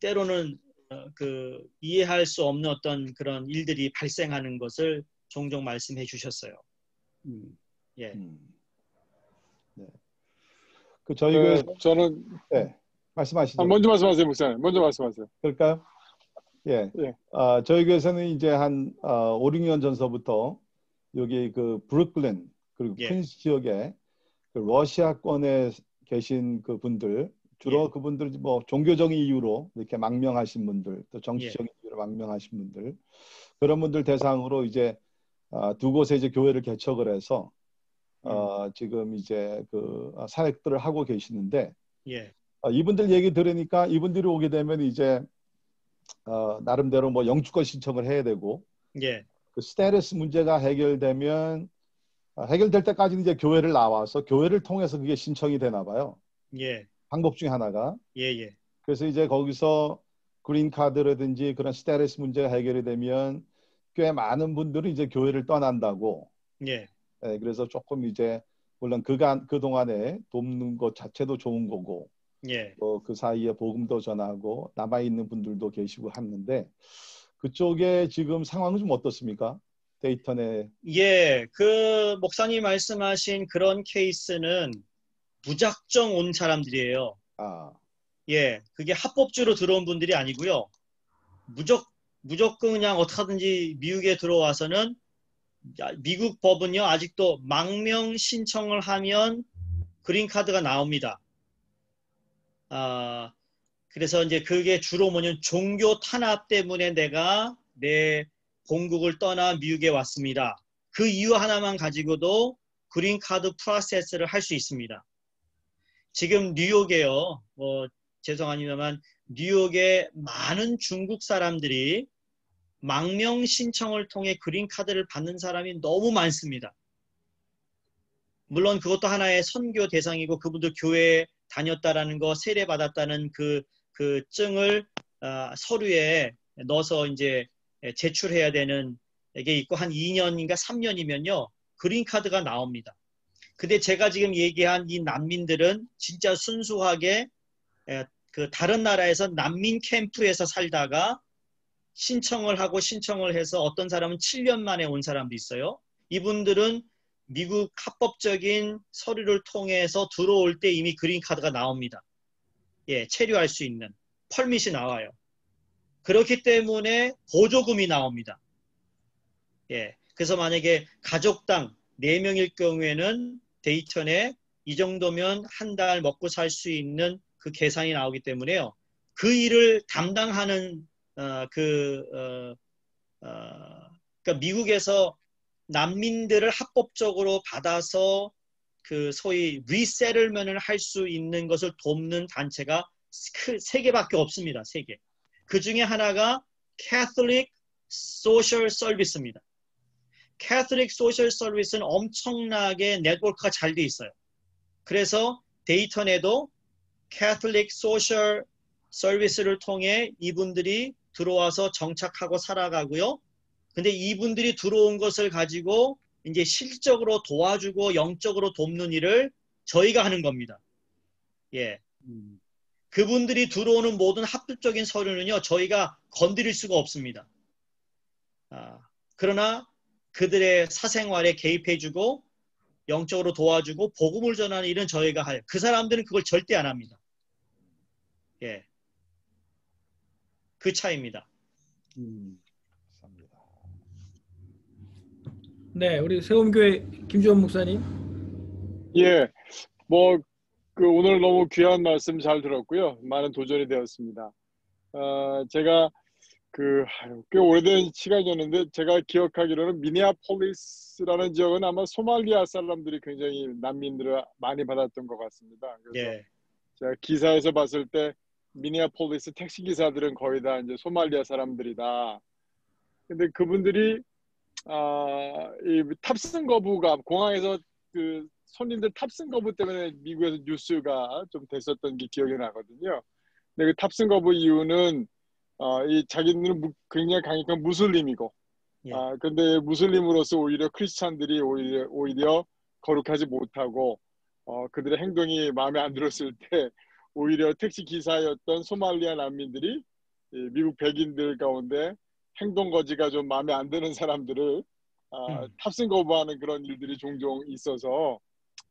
A: 때로는 이해할 수 없는 어떤 그런 일들이 발생하는 것을 종종 말씀해 주셨어요. 예.
D: 네. 저희
E: 저는
D: 네. 말씀하시죠.
E: 먼저 말씀하세요, 목사님. 먼저 말씀하세요.
D: 그럴까요? 예. 저희 교회에서는 이제 한 5, 6년 전서부터 여기 그 브루클린 그리고 퀸스 지역에 그 러시아권에 계신 그 분들 주로 그분들 뭐 종교적인 이유로 이렇게 망명하신 분들 또 정치적인 이유로 망명하신 분들 그런 분들 대상으로 이제 두 곳에 이제 교회를 개척을 해서 지금 이제 그 사역들을 하고 계시는데
A: 예.
D: 이분들 얘기 들으니까 이분들이 오게 되면 이제 나름대로 뭐 영주권 신청을 해야 되고
A: 예.
D: 그 스테이터스 문제가 해결되면 해결될 때까지는 이제 교회를 나와서 교회를 통해서 그게 신청이 되나 봐요.
A: 예.
D: 방법 중에 하나가.
A: 예. 예.
D: 그래서 이제 거기서 그린 카드라든지 그런 스테이터스 문제가 해결이 되면 꽤 많은 분들이 이제 교회를 떠난다고.
A: 예.
D: 예, 그래서 조금 이제 물론 그 동안에 돕는 것 자체도 좋은 거고.
A: 예.
D: 그 사이에 복음도 전하고 남아 있는 분들도 계시고 하는데 그쪽에 지금 상황은 좀 어떻습니까? 데이턴에.
A: 예. 그 목사님 말씀하신 그런 케이스는 무작정 온 사람들이에요.
D: 아,
A: 예. 그게 합법주로 들어온 분들이 아니고요. 무조건 그냥 어떻게 하든지 미국에 들어와서는 미국 법은요. 아직도 망명 신청을 하면 그린카드가 나옵니다. 그래서 이제 그게 주로 뭐냐면 종교 탄압 때문에 내가 내 본국을 떠나 미국에 왔습니다. 그 이유 하나만 가지고도 그린카드 프로세스를 할 수 있습니다. 지금 뉴욕에요. 죄송합니다만 뉴욕에 많은 중국 사람들이 망명 신청을 통해 그린카드를 받는 사람이 너무 많습니다. 물론 그것도 하나의 선교 대상이고 그분들 교회에 다녔다라는 거, 세례받았다는 그 증을 서류에 넣어서 이제 제출해야 되는 게 있고 한 2년인가 3년이면요. 그린카드가 나옵니다. 근데 제가 지금 얘기한 이 난민들은 진짜 순수하게 그 다른 나라에서 난민 캠프에서 살다가 신청을 해서 어떤 사람은 7년 만에 온 사람도 있어요. 이분들은 미국 합법적인 서류를 통해서 들어올 때 이미 그린카드가 나옵니다. 예, 체류할 수 있는 펄밋이 나와요. 그렇기 때문에 보조금이 나옵니다. 예, 그래서 만약에 가족당 4명일 경우에는 데이턴에 이 정도면 한 달 먹고 살 수 있는 그 계산이 나오기 때문에요. 그 일을 담당하는 그러니까 미국에서 난민들을 합법적으로 받아서 그 소위 리세틀먼을 할 수 있는 것을 돕는 단체가 3개밖에 없습니다. 3개. 그 중에 하나가 Catholic Social Service입니다. Catholic Social Service는 엄청나게 네트워크가 잘 돼 있어요. 그래서 데이턴에도 Catholic Social Service를 통해 이분들이 들어와서 정착하고 살아가고요. 근데 이분들이 들어온 것을 가지고 이제 실적으로 도와주고 영적으로 돕는 일을 저희가 하는 겁니다. 예. 그분들이 들어오는 모든 합법적인 서류는요, 저희가 건드릴 수가 없습니다. 그러나 그들의 사생활에 개입해주고 영적으로 도와주고 복음을 전하는 일은 저희가 해요. 그 사람들은 그걸 절대 안 합니다. 예. 그 차이입니다.
B: 네, 우리 세움교회 김주원 목사님.
E: 예, 오늘 너무 귀한 말씀 잘 들었고요. 많은 도전이 되었습니다. 제가 꽤 오래된 시간이었는데 제가 기억하기로는 미네아폴리스라는 지역은 아마 소말리아 사람들이 굉장히 난민들을 많이 받았던 것 같습니다. 그래서
A: 예.
E: 제가 기사에서 봤을 때 미네아폴리스 택시 기사들은 거의 다 이제 소말리아 사람들이다. 근데 그분들이 이 탑승 거부가 공항에서 그 손님들 탑승 거부 때문에 미국에서 뉴스가 좀 됐었던 게 기억이 나거든요. 근데 그 탑승 거부 이유는 이 자기들은 굉장히 강력한 무슬림이고,
A: 예.
E: 근데 무슬림으로서 오히려 크리스찬들이 오히려 거룩하지 못하고, 그들의 행동이 마음에 안 들었을 때 오히려 택시 기사였던 소말리아 난민들이 미국 백인들 가운데 행동 거지가 좀 마음에 안 드는 사람들을 탑승 거부하는 그런 일들이 종종 있어서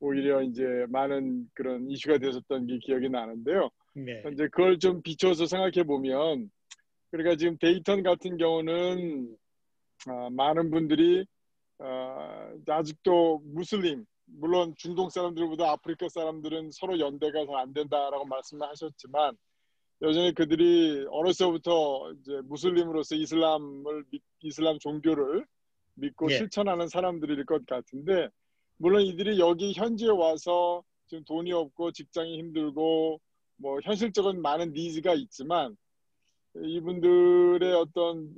E: 오히려 이제 많은 그런 이슈가 됐었던 게 기억이 나는데요.
A: 네.
E: 이제 그걸 좀 비춰서 생각해 보면, 그러니까 지금 데이턴 같은 경우는 많은 분들이 아직도 무슬림, 물론 중동 사람들보다 아프리카 사람들은 서로 연대가 잘 안 된다라고 말씀을 하셨지만 여전히 그들이 어려서부터 이제 무슬림으로서 이슬람 종교를 믿고
A: 예.
E: 실천하는 사람들일 것 같은데 물론 이들이 여기 현지에 와서 지금 돈이 없고 직장이 힘들고 뭐 현실적인 많은 니즈가 있지만 이분들의 어떤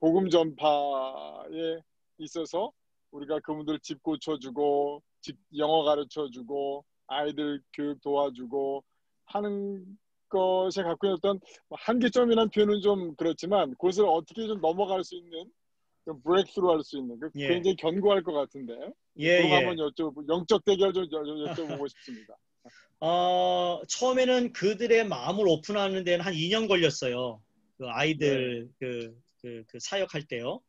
E: 복음 전파에 있어서 우리가 그분들 집 고쳐주고 영어 가르쳐주고 아이들 교육 도와주고 하는 것에 갖고 있는 어떤 한계점이라는 표현은 좀 그렇지만 그것을 어떻게 좀 넘어갈 수 있는 좀 브레이크스루 할 수 있는
A: 예.
E: 굉장히 견고할 것 같은데 그런 거 한번 영적 대결 좀 여쭤보고 싶습니다.
A: 처음에는 그들의 마음을 오픈하는 데는 한 2년 걸렸어요. 그 아이들 그 사역할 때요.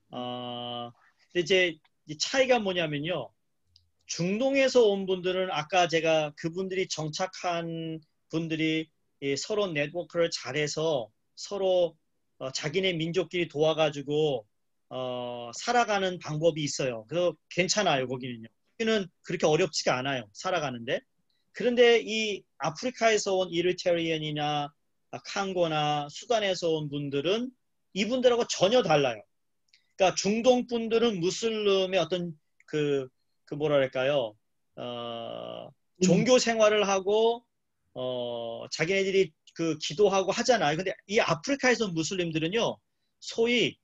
A: 근데 이제 이 차이가 뭐냐면요. 중동에서 온 분들은 아까 제가 그분들이 정착한 분들이 서로 네트워크를 잘해서 서로 자기네 민족끼리 도와가지고 살아가는 방법이 있어요. 그래서 괜찮아요. 거기는요. 거기는 그렇게 어렵지가 않아요. 살아가는데. 그런데 이 아프리카에서 온 이리트리언이나 칸고나 수단에서 온 분들은 이분들하고 전혀 달라요. 그러니까 중동 분들은 무슬림의 어떤 그 뭐랄까요, 종교 생활을 하고 자기네들이 그 기도하고 하잖아요. 근데 이 아프리카에서 온 무슬림들은요, 소위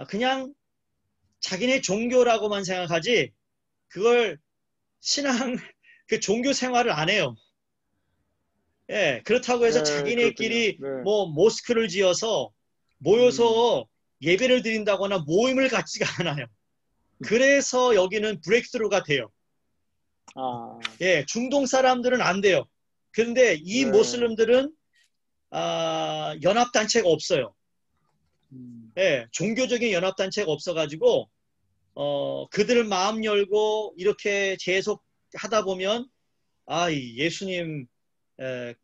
A: 그냥 자기네 종교라고만 생각하지 그걸 신앙 그 종교 생활을 안 해요. 예, 그렇다고 해서 자기네끼리 뭐 모스크를 지어서 모여서 예배를 드린다거나 모임을 갖지가 않아요. 그래서 여기는 브레이크스루가 돼요. 예, 중동 사람들은 안 돼요. 그런데 이 모슬림들은 연합단체가 없어요. 예, 종교적인 연합단체가 없어가지고 그들 마음 열고 이렇게 계속 하다 보면 이 예수님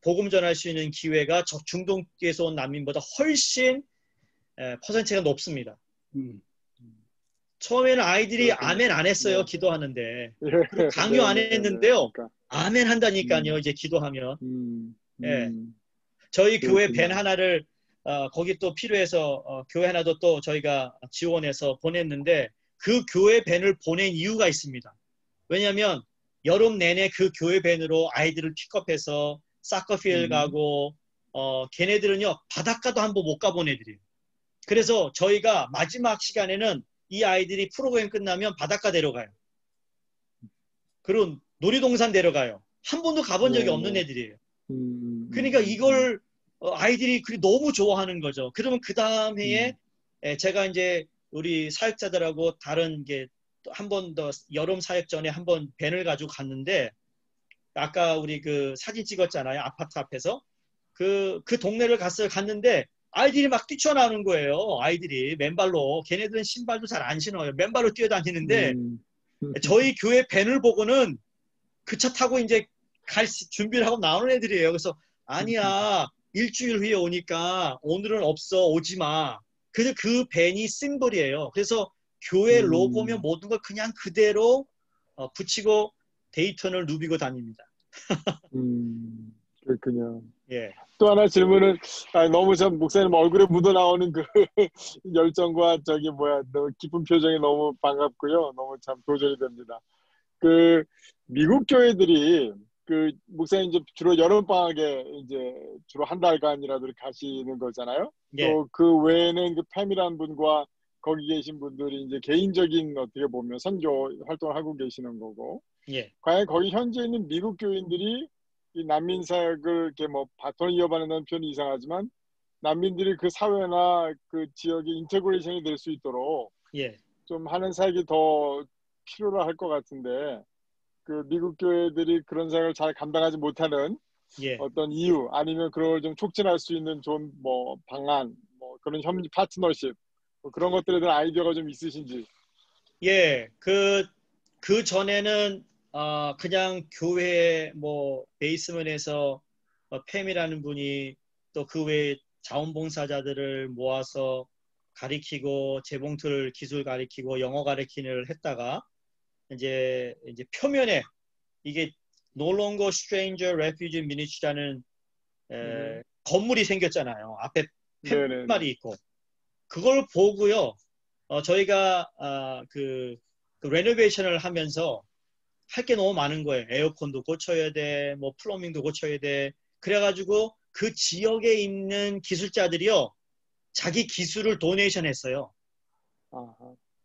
A: 복음 전할 수 있는 기회가 저 중동에서 온 난민보다 훨씬 퍼센트가 높습니다. 처음에는 아이들이 그렇군요. 아멘 안 했어요. 기도하는데. 그리고 강요 안 했는데요. 그러니까. 아멘 한다니까요. 이제 기도하면. 예. 저희 교회 밴 하나를 거기 또 필요해서 교회 하나도 또 저희가 지원해서 보냈는데 그 교회 밴을 보낸 이유가 있습니다. 왜냐하면 여름 내내 그 교회 밴으로 아이들을 픽업해서 사커필 가고 걔네들은요 바닷가도 한번 못 가본 애들이에요. 그래서 저희가 마지막 시간에는 이 아이들이 프로그램 끝나면 바닷가 데려가요. 그리고 놀이동산 데려가요. 한 번도 가본 적이 없는 애들이에요. 그러니까 이걸 아이들이 너무 좋아하는 거죠. 그러면 그 다음 해에 제가 이제 우리 사역자들하고 다른 게 한 번 더 여름 사역 전에 한번 밴을 가지고 갔는데 아까 우리 그 사진 찍었잖아요. 아파트 앞에서 그 동네를 갔는데 아이들이 막 뛰쳐나오는 거예요. 아이들이 맨발로. 걔네들은 신발도 잘 안 신어요. 맨발로 뛰어다니는데 저희 교회 밴을 보고는 그 차 타고 이제 갈 준비를 하고 나오는 애들이에요. 그래서 아니야. 일주일 후에 오니까 오늘은 없어. 오지 마. 그래서 그 밴이 심볼이에요. 그래서 교회 로고면 모든 걸 그냥 그대로 붙이고 데이턴을 누비고 다닙니다.
E: 그렇군요.
A: 예.
E: 또 하나 질문은 너무 참 목사님 얼굴에 묻어 나오는 그 열정과 너무 기쁜 표정이 너무 반갑고요. 너무 참 도전이 됩니다. 그 미국 교회들이 그 목사님 이제 주로 여름 방학에 이제 주로 한 달간이라도 가시는 거잖아요.
A: 예.
E: 또 그 외에는 그 팸이라는 분과 거기 계신 분들이 이제 개인적인 어떻게 보면 선교 활동을 하고 계시는 거고.
A: 예.
E: 과연 거기 현지에 있는 미국 교인들이 이 난민 사역을 이렇게 뭐 바톤을 이어받는 표현이 이상하지만 난민들이 그 사회나 그 지역의 인테그레이션이 될 수 있도록
A: 예.
E: 좀 하는 사역이 더 필요로 할 것 같은데 그 미국 교회들이 그런 사역을 잘 감당하지 못하는 어떤 이유 아니면 그걸 좀 촉진할 수 있는 좀 뭐 방안 뭐 그런 협력 파트너십 뭐 그런 것들에 대한 아이디어가 좀 있으신지.
A: 예, 그 전에는 그냥 교회 뭐 베이스먼에서 팸이라는 분이 또 그 외에 자원봉사자들을 모아서 가리키고 재봉틀 기술 가리키고 영어 가리키는 걸 했다가 이제 표면에 이게 No Longer Stranger Refugee Ministry라는 건물이 생겼잖아요. 앞에 팻말이 있고 그걸 보고요. 저희가 그 레노베이션을 하면서 할 게 너무 많은 거예요. 에어컨도 고쳐야 돼, 뭐 플러밍도 고쳐야 돼. 그래가지고 그 지역에 있는 기술자들이요, 자기 기술을 도네이션 했어요.
E: 아하.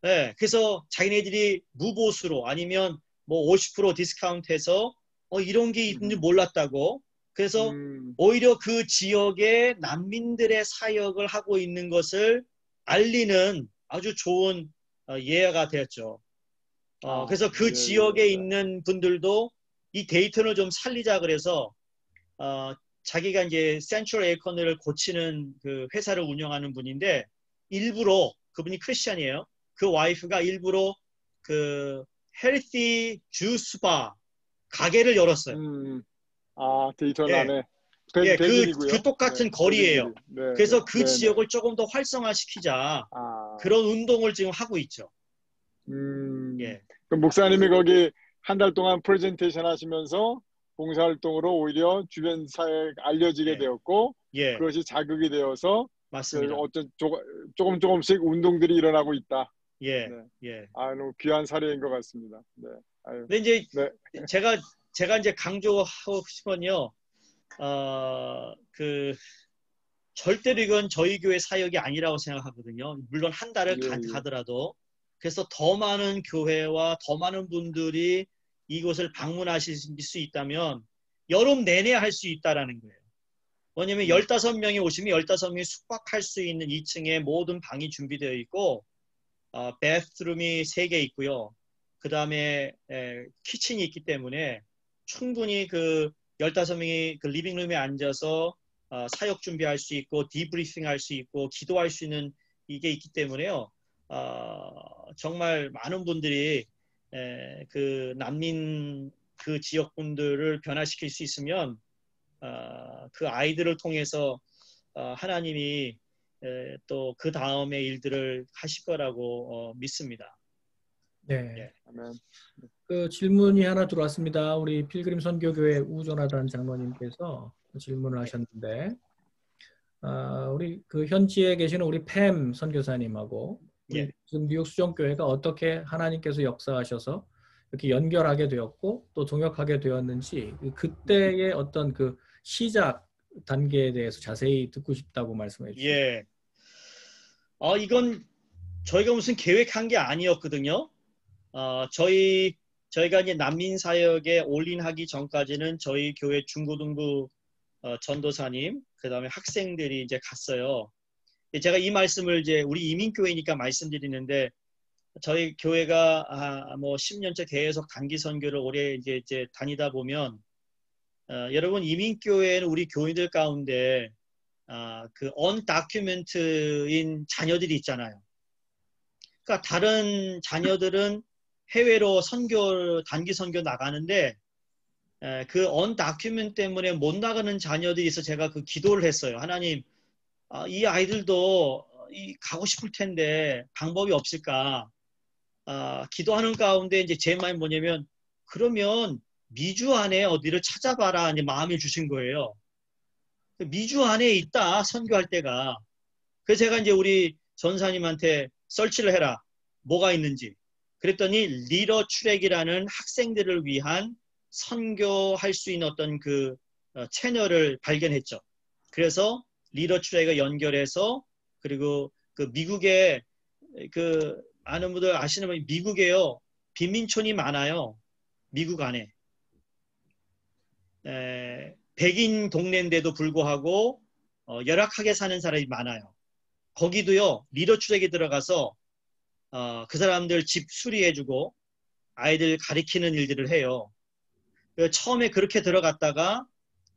A: 네, 그래서 자기네들이 무보수로 아니면 뭐 50% 디스카운트해서 이런 게 있는지 몰랐다고. 그래서 오히려 그 지역의 난민들의 사역을 하고 있는 것을 알리는 아주 좋은 예가 되었죠. 그래서 그 지역에 있는 분들도 이 데이턴을 좀 살리자 그래서 자기가 이제 센트럴 에어컨을 고치는 그 회사를 운영하는 분인데 일부러 그분이 크리스찬이에요. 그 와이프가 일부러 그 헬시 주스 바 가게를 열었어요.
E: 데이턴
A: 예.
E: 안에
A: 예,
E: 백인이고요.
A: 그 똑같은
E: 네,
A: 거리예요.
E: 네,
A: 그래서 그
E: 네,
A: 지역을 조금 더 활성화시키자 그런 운동을 지금 하고 있죠. 예.
E: 그럼 목사님이 거기 한 달 동안 프레젠테이션 하시면서 봉사활동으로 오히려 주변 사회에 알려지게
A: 예.
E: 되었고
A: 예.
E: 그것이 자극이 되어서
A: 맞습니다.
E: 어떤 조금씩 운동들이 일어나고 있다.
A: 예.
E: 네.
A: 예.
E: 너무 귀한 사례인 것 같습니다. 네.
A: 근데 이제
E: 네.
A: 제가 이제 강조하고 싶은 건요. 절대로 이건 저희 교회 사역이 아니라고 생각하거든요. 물론 한 달을 가더라도. 그래서 더 많은 교회와 더 많은 분들이 이곳을 방문하실 수 있다면 여름 내내 할 수 있다라는 거예요. 왜냐면 15명이 오시면 15명이 숙박할 수 있는 2층에 모든 방이 준비되어 있고 베스트룸이 3개 있고요. 그 다음에 키친이 있기 때문에 충분히 그 15명이 그 리빙룸에 앉아서 사역 준비할 수 있고 디브리핑 할 수 있고 기도할 수 있는 이게 있기 때문에요. 정말 많은 분들이 그 난민 그 지역 분들을 변화시킬 수 있으면 그 아이들을 통해서 하나님이 또 그 다음의 일들을 하실 거라고 믿습니다.
B: 네.
A: 예.
B: 그 질문이 하나 들어왔습니다. 우리 필그림 선교교회 우조나단 장로님께서 질문을 하셨는데, 우리 그 현지에 계시는 우리 팸 선교사님하고 우리 지금 뉴욕 수정교회가 어떻게 하나님께서 역사하셔서 이렇게 연결하게 되었고 또 동역하게 되었는지 그때의 어떤 그 시작 단계에 대해서 자세히 듣고 싶다고 말씀해 주시죠.
A: 예. 이건 저희가 무슨 계획한 게 아니었거든요. 저희가 이제 난민 사역에 올인하기 전까지는 저희 교회 중고등부 전도사님, 그 다음에 학생들이 이제 갔어요. 제가 이 말씀을 이제 우리 이민교회니까 말씀드리는데 저희 교회가 뭐 10년째 계속 단기 선교를 오래 이제 다니다 보면 여러분 이민교회는 우리 교인들 가운데 그 언다큐멘트인 자녀들이 있잖아요. 그러니까 다른 자녀들은 해외로 단기 선교 나가는데 그 언다큐멘트 때문에 못 나가는 자녀들이 있어 제가 그 기도를 했어요. 하나님, 이 아이들도 가고 싶을 텐데 방법이 없을까? 기도하는 가운데 이제 제 마음이 뭐냐면 그러면 미주 안에 어디를 찾아봐라 이제 마음을 주신 거예요. 미주 안에 있다 선교할 때가. 그래서 제가 이제 우리 전사님한테 설치를 해라. 뭐가 있는지. 그랬더니 리더 트랙이라는 학생들을 위한 선교할 수 있는 어떤 그 채널을 발견했죠. 그래서 리더 트랙을 연결해서 그리고 그 미국에 그 아는 분들 아시는 분 미국에요. 빈민촌이 많아요. 미국 안에. 백인 동네인데도 불구하고 열악하게 사는 사람이 많아요. 거기도요. 리더 트랙에 들어가서 그 사람들 집 수리해주고 아이들 가리키는 일들을 해요. 처음에 그렇게 들어갔다가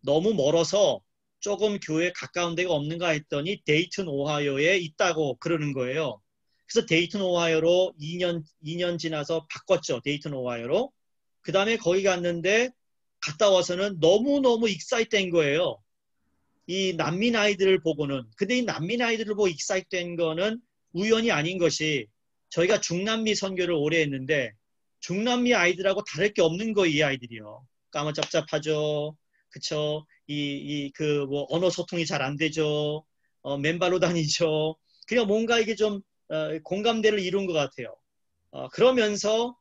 A: 너무 멀어서 조금 교회 가까운 데가 없는가 했더니 데이튼 오하이오에 있다고 그러는 거예요. 그래서 데이튼 오하이오로 2년 지나서 바꿨죠. 데이튼 오하이오로. 그 다음에 거기 갔는데 갔다 와서는 너무너무 익사이트된 거예요. 이 난민 아이들을 보고는. 근데 이 난민 아이들을 보고 익사이트된 거는 우연이 아닌 것이 저희가 중남미 선교를 오래 했는데 중남미 아이들하고 다를 게 없는 거예요. 이 아이들이요. 까무잡잡하죠. 그쵸? 그 뭐 언어 소통이 잘 안 되죠. 맨발로 다니죠. 그냥 뭔가 이게 좀 공감대를 이룬 것 같아요. 그러면서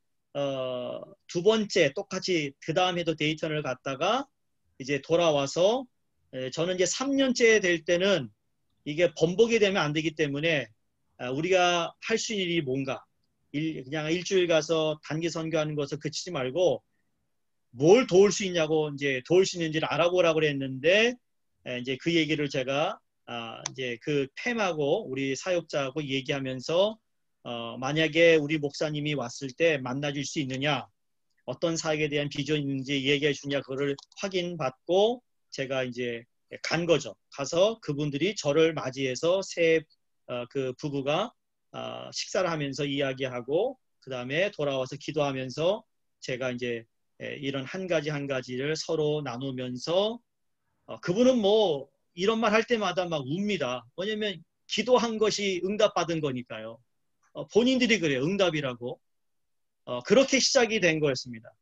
A: 두 번째 똑같이 그 다음에도 데이턴을 갔다가 이제 돌아와서 저는 이제 3년째 될 때는 이게 번복이 되면 안 되기 때문에 우리가 할 수 있는 일이 뭔가 그냥 일주일 가서 단기 선교하는 것을 그치지 말고 뭘 도울 수 있냐고 이제 도울 수 있는지를 알아보라고 그랬는데 이제 그 얘기를 제가 이제 그 팸하고 우리 사역자하고 얘기하면서 만약에 우리 목사님이 왔을 때 만나줄 수 있느냐, 어떤 사역에 대한 비전이 있는지 얘기해 주냐, 그거를 확인받고 제가 이제 간 거죠. 가서 그분들이 저를 맞이해서 그 부부가 식사를 하면서 이야기하고 그 다음에 돌아와서 기도하면서 제가 이제 이런 한 가지를 서로 나누면서 그분은 뭐 이런 말 할 때마다 막 웁니다. 왜냐면 기도한 것이 응답받은 거니까요. 본인들이 그래요. 응답이라고. 그렇게 시작이 된 거였습니다.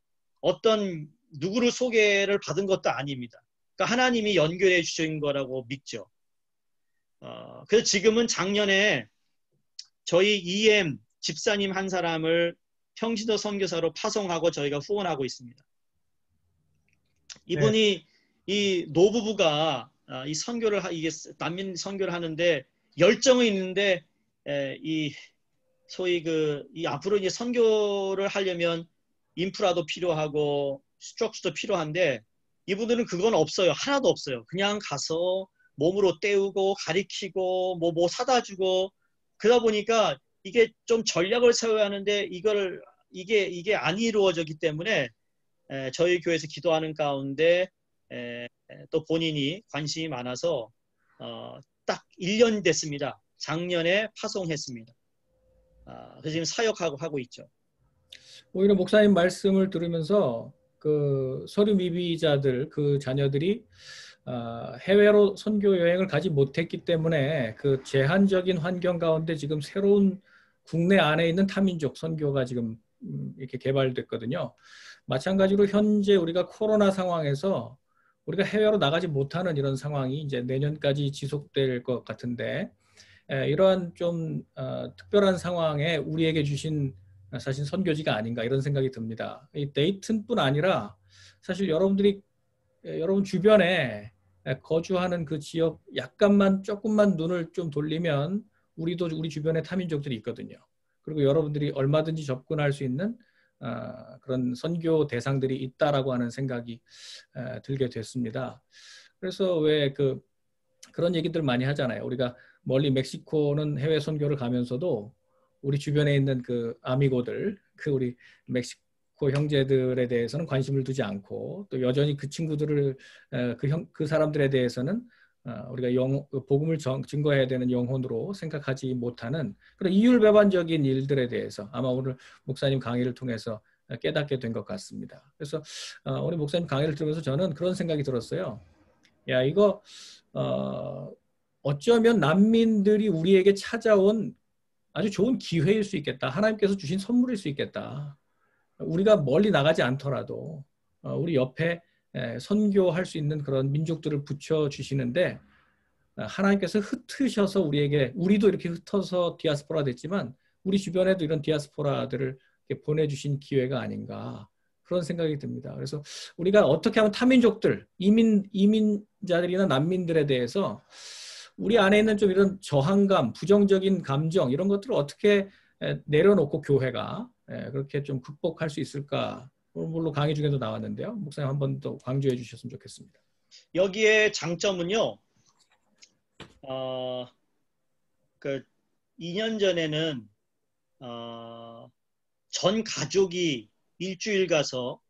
A: 어떤 누구를 소개를 받은 것도 아닙니다. 그러니까 하나님이 연결해 주신 거라고 믿죠. 그래서 지금은 작년에 저희 EM 집사님 한 사람을 평신도 선교사로 파송하고 저희가 후원하고 있습니다. 이분이 이 노부부가 이 선교를 이게 난민 선교를 하는데 열정은 있는데 이 소위 이 앞으로 이제 선교를 하려면 인프라도 필요하고 스트럭처도 필요한데 이분들은 그건 없어요. 하나도 없어요. 그냥 가서 몸으로 때우고 가리키고 뭐 사다 주고 그러다 보니까 이게 좀 전략을 세워야 하는데 이게 안 이루어졌기 때문에 저희 교회에서 기도하는 가운데 또 본인이 관심이 많아서 딱 1년 됐습니다. 작년에 파송했습니다. 그래서 지금 사역하고 있죠.
B: 오히려 목사님 말씀을 들으면서 그 서류 미비자들 그 자녀들이 해외로 선교 여행을 가지 못했기 때문에 그 제한적인 환경 가운데 지금 새로운 국내 안에 있는 타민족 선교가 지금 이렇게 개발됐거든요. 마찬가지로 현재 우리가 코로나 상황에서 우리가 해외로 나가지 못하는 이런 상황이 이제 내년까지 지속될 것 같은데 이러한 좀 특별한 상황에 우리에게 주신 사실 선교지가 아닌가 이런 생각이 듭니다. 이 데이튼뿐 아니라 사실 여러분 주변에 거주하는 그 지역 조금만 눈을 좀 돌리면 우리도 우리 주변에 타민족들이 있거든요. 그리고 여러분들이 얼마든지 접근할 수 있는 그런 선교 대상들이 있다라고 하는 생각이 들게 됐습니다. 그래서 왜 그런 얘기들 많이 하잖아요. 우리가 멀리 멕시코는 해외 선교를 가면서도 우리 주변에 있는 그 아미고들, 우리 멕시코 형제들에 대해서는 관심을 두지 않고 또 여전히 그 친구들을 그 사람들에 대해서는 우리가 복음을 증거해야 되는 영혼으로 생각하지 못하는 그런 이율배반적인 일들에 대해서 아마 오늘 목사님 강의를 통해서 깨닫게 된 것 같습니다. 그래서 우리 목사님 강의를 들으면서 저는 그런 생각이 들었어요. 야, 이거 어쩌면 난민들이 우리에게 찾아온 아주 좋은 기회일 수 있겠다. 하나님께서 주신 선물일 수 있겠다. 우리가 멀리 나가지 않더라도 우리 옆에 선교할 수 있는 그런 민족들을 붙여주시는데 하나님께서 흩으셔서 우리도 이렇게 흩어서 디아스포라 됐지만 우리 주변에도 이런 디아스포라들을 보내주신 기회가 아닌가 그런 생각이 듭니다. 그래서 우리가 어떻게 하면 타민족들, 이민자들이나 난민들에 대해서 우리 안에 있는 좀 이런 저항감, 부정적인 감정 이런 것들을 어떻게 내려놓고 교회가 그렇게 좀 극복할 수 있을까? 물론 강의 중에도 나왔는데요. 목사님 한 번 더 강조해 주셨으면 좋겠습니다.
A: 여기에 장점은요. 2년 전에는 전 가족이 일주일 가서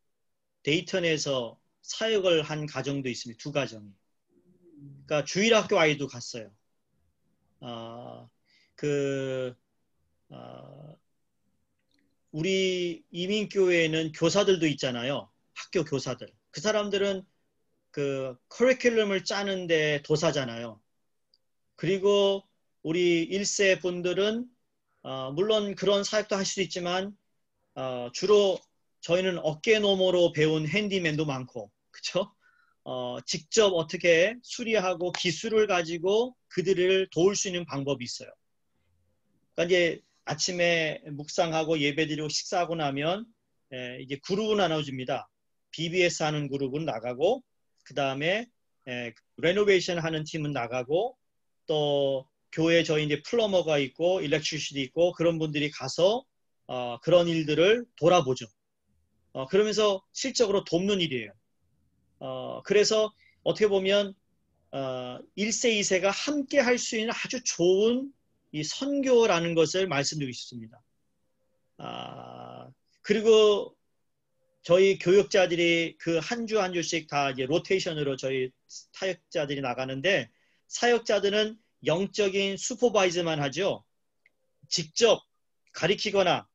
A: 데이턴에서 사역을 한 가정도 있습니다. 2가정이. 그러니까 주일학교 아이도 갔어요. 우리 이민교회에는 교사들도 있잖아요. 학교 교사들. 그 사람들은 그 커리큘럼을 짜는데 도사잖아요. 그리고 우리 1세 분들은 물론 그런 사역도 할 수도 있지만 주로 저희는 어깨너머로 배운 핸디맨도 많고 그렇죠? 직접 어떻게 수리하고 기술을 가지고 그들을 도울 수 있는 방법이 있어요. 그러니까 이제 아침에 묵상하고 예배드리고 식사하고 나면 이게 그룹은 나눠집니다. BBS 하는 그룹은 나가고, 그 다음에 레노베이션 하는 팀은 나가고, 또 교회 저희 이제 플러머가 있고 일렉트리시티 있고 그런 분들이 가서 그런 일들을 돌아보죠. 그러면서 실적으로 돕는 일이에요. 그래서 어떻게 보면 1세, 2세가 함께 할 수 있는 아주 좋은 이 선교라는 것을 말씀드리고 싶습니다. 그리고 저희 교육자들이 그 한 주 한 주씩 다 이제 로테이션으로 저희 사역자들이 나가는데, 사역자들은 영적인 슈퍼바이저만 하죠. 직접 가리키거나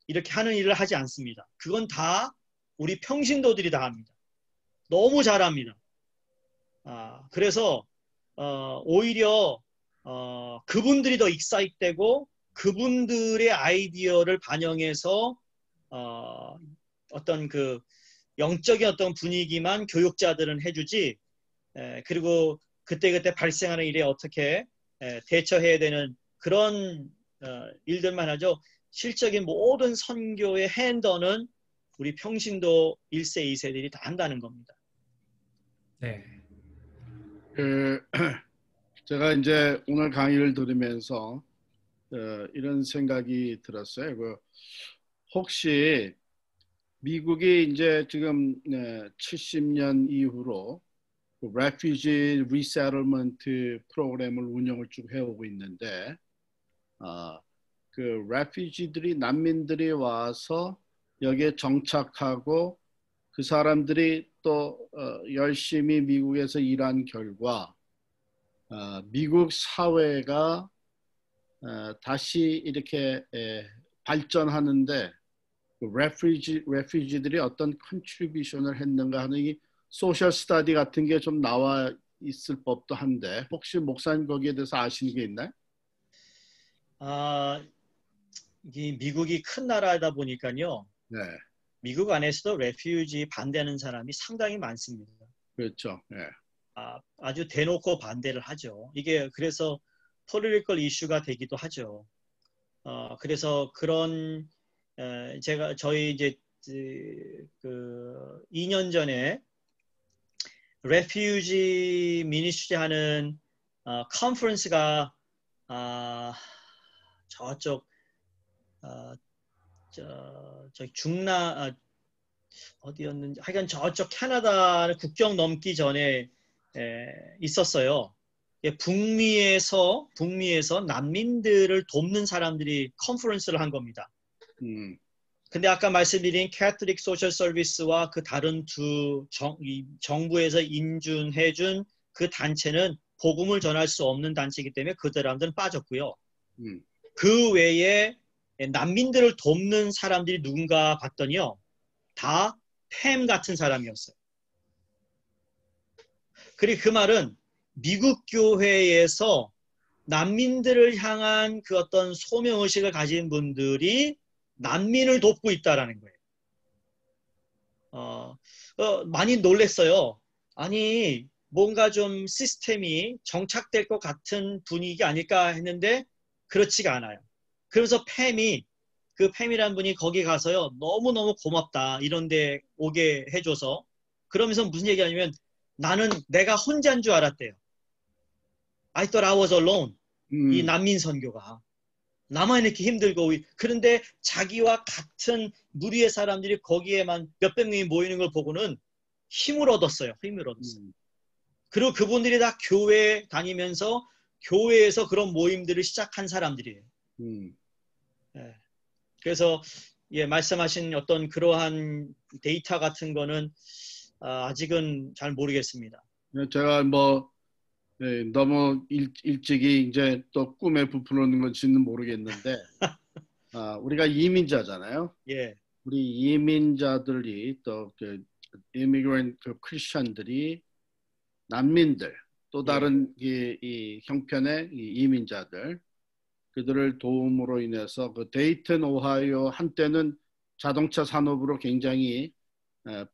A: 이렇게 하는 일을 하지 않습니다. 그건 다 우리 평신도들이 다 합니다. 너무 잘합니다. 그래서 오히려 그분들이 더 익사이트되고 그분들의 아이디어를 반영해서 어떤 그 영적인 어떤 분위기만 교육자들은 해주지, 그리고 그때그때 발생하는 일에 어떻게 대처해야 되는 그런 일들만 하죠. 실적인 모든 선교의 핸더는 우리 평신도 1세, 2세들이 다 한다는 겁니다.
B: 네.
C: 제가 이제 오늘 강의를 들으면서 이런 생각이 들었어요. 혹시 미국이 이제 지금 70년 이후로 Refugee Resettlement 프로그램을 운영을 쭉 해오고 있는데, 그 refugee들이, 난민들이 와서 여기에 정착하고 그 사람들이 또 열심히 미국에서 일한 결과 미국 사회가 다시 이렇게 발전하는데 refugee들이 어떤 컨트리뷰션을 했는가 하는 이 소셜 스터디 같은 게 좀 나와 있을 법도 한데, 혹시 목사님 거기에 대해서 아시는 게 있나요?
A: 이 미국이 큰 나라다 보니까요.
C: 네.
A: 미국 안에서도 레퓨지 반대하는 사람이 상당히 많습니다.
C: 그렇죠. 네.
A: 아주 대놓고 반대를 하죠. 이게 그래서 political 이슈가 되기도 하죠. 그래서 그런 저희 이제 그 2년 전에 레퓨지 미니스트리 하는 컨퍼런스가 저쪽 저기 어디였는지 하여간 저쪽 캐나다 국경 넘기 전에 있었어요. 북미에서 난민들을 돕는 사람들이 컨퍼런스를 한 겁니다. 근데 아까 말씀드린 캐톨릭 소셜 서비스와 그 다른 두 정부에서 인준해준 그 단체는 복음을 전할 수 없는 단체이기 때문에 그 사람들은 빠졌고요. 그 외에 난민들을 돕는 사람들이 누군가 봤더니요, 다 팸 같은 사람이었어요. 그리고 그 말은 미국 교회에서 난민들을 향한 그 어떤 소명의식을 가진 분들이 난민을 돕고 있다라는 거예요. 많이 놀랐어요. 아니, 뭔가 좀 시스템이 정착될 것 같은 분위기 아닐까 했는데 그렇지가 않아요. 그래서 그 팸이라는 분이 거기 가서요, 너무너무 고맙다, 이런데 오게 해줘서, 그러면서 무슨 얘기하냐면, 나는 내가 혼자인 줄 알았대요. I thought I was alone. 이 난민 선교가. 나만 이렇게 힘들고, 그런데 자기와 같은 무리의 사람들이 거기에만 몇백 명이 모이는 걸 보고는 힘을 얻었어요. 그리고 그분들이 다 교회 다니면서 교회에서 그런 모임들을 시작한 사람들이에요. 네. 그래서 말씀하신 어떤 그러한 데이터 같은 거는 아직은 잘 모르겠습니다.
C: 제가 너무 일찍이 이제 또 꿈에 부풀어오는 건지는 모르겠는데 우리가 이민자잖아요.
A: 예.
C: 우리 이민자들이 또 그 이미그런트 크리스천들이 난민들, 또 다른 이 형편의 이민자들, 그들을 도움으로 인해서 그 데이튼 오하이오 한때는 자동차 산업으로 굉장히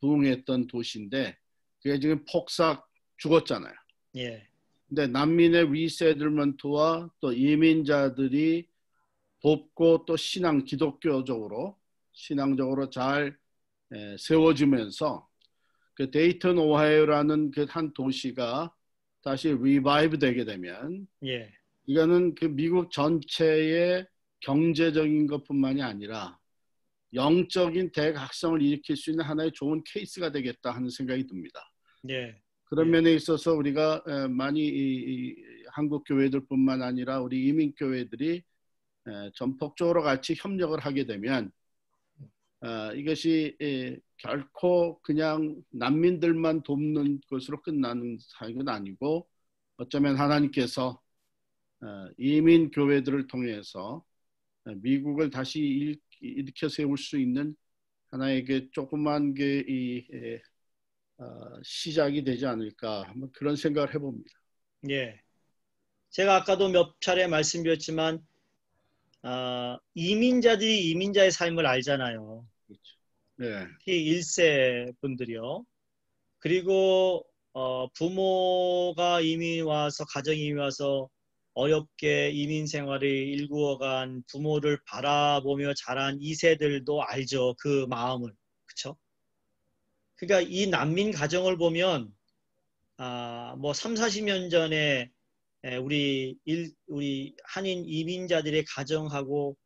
C: 부흥했던 도시인데 그게 지금 폭삭 죽었잖아요.
A: 예.
C: 근데 난민의 리세틀먼트와 또 이민자들이 돕고 또 신앙적으로 잘 세워지면서 그 데이턴 오하이오라는 그 한 도시가 다시 리바이브 되게 되면
A: 예.
C: 이거는 그 미국 전체의 경제적인 것뿐만이 아니라 영적인 대각성을 일으킬 수 있는 하나의 좋은 케이스가 되겠다 하는 생각이 듭니다.
A: 예.
C: 그런
A: 예.
C: 면에 있어서 우리가 많이 이 한국 교회들뿐만 아니라 우리 이민 교회들이 전폭적으로 같이 협력을 하게 되면 이것이 결코 그냥 난민들만 돕는 것으로 끝나는 사역은 아니고 어쩌면 하나님께서 이민 교회들을 통해서 미국을 다시 일으켜 세울 수 있는 하나의 그 조그만 시작이 되지 않을까 한번 그런 생각을 해봅니다.
A: 예. 제가 아까도 몇 차례 말씀드렸지만 이민자들이 이민자의 삶을 알잖아요.
C: 그렇죠. 네.
A: 특히 1세 분들이요. 그리고 부모가 이민 와서 가정 이민 와서 어렵게 이민 생활을 일구어간 부모를 바라보며 자란 2세들도 알죠. 그 마음을. 그렇죠? 그러니까 이 난민 가정을 보면 뭐 3, 40년 전에 우리 한인 이민자들의 가정하고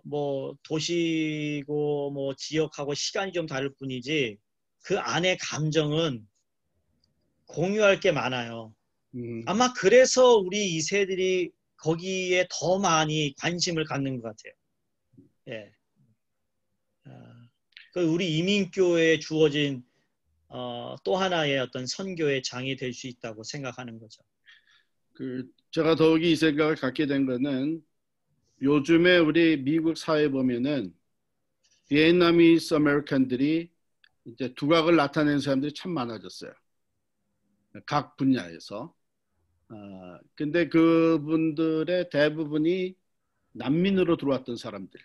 A: 뭐 도시고 뭐 지역하고 시간이 좀 다를 뿐이지 그 안에 감정은 공유할 게 많아요. 아마 그래서 우리 2세들이 거기에 더 많이 관심을 갖는 것 같아요. 예. 우리 이민교회에 주어진 또 하나의 어떤 선교의 장이 될 수 있다고 생각하는 거죠.
C: 제가 더욱이 이 생각을 갖게 된 거는 요즘에 우리 미국 사회 보면은 비엔나미스 아메리칸들이 이제 두각을 나타내는 사람들이 참 많아졌어요. 각 분야에서. 근데 그분들의 대부분이 난민으로 들어왔던 사람들,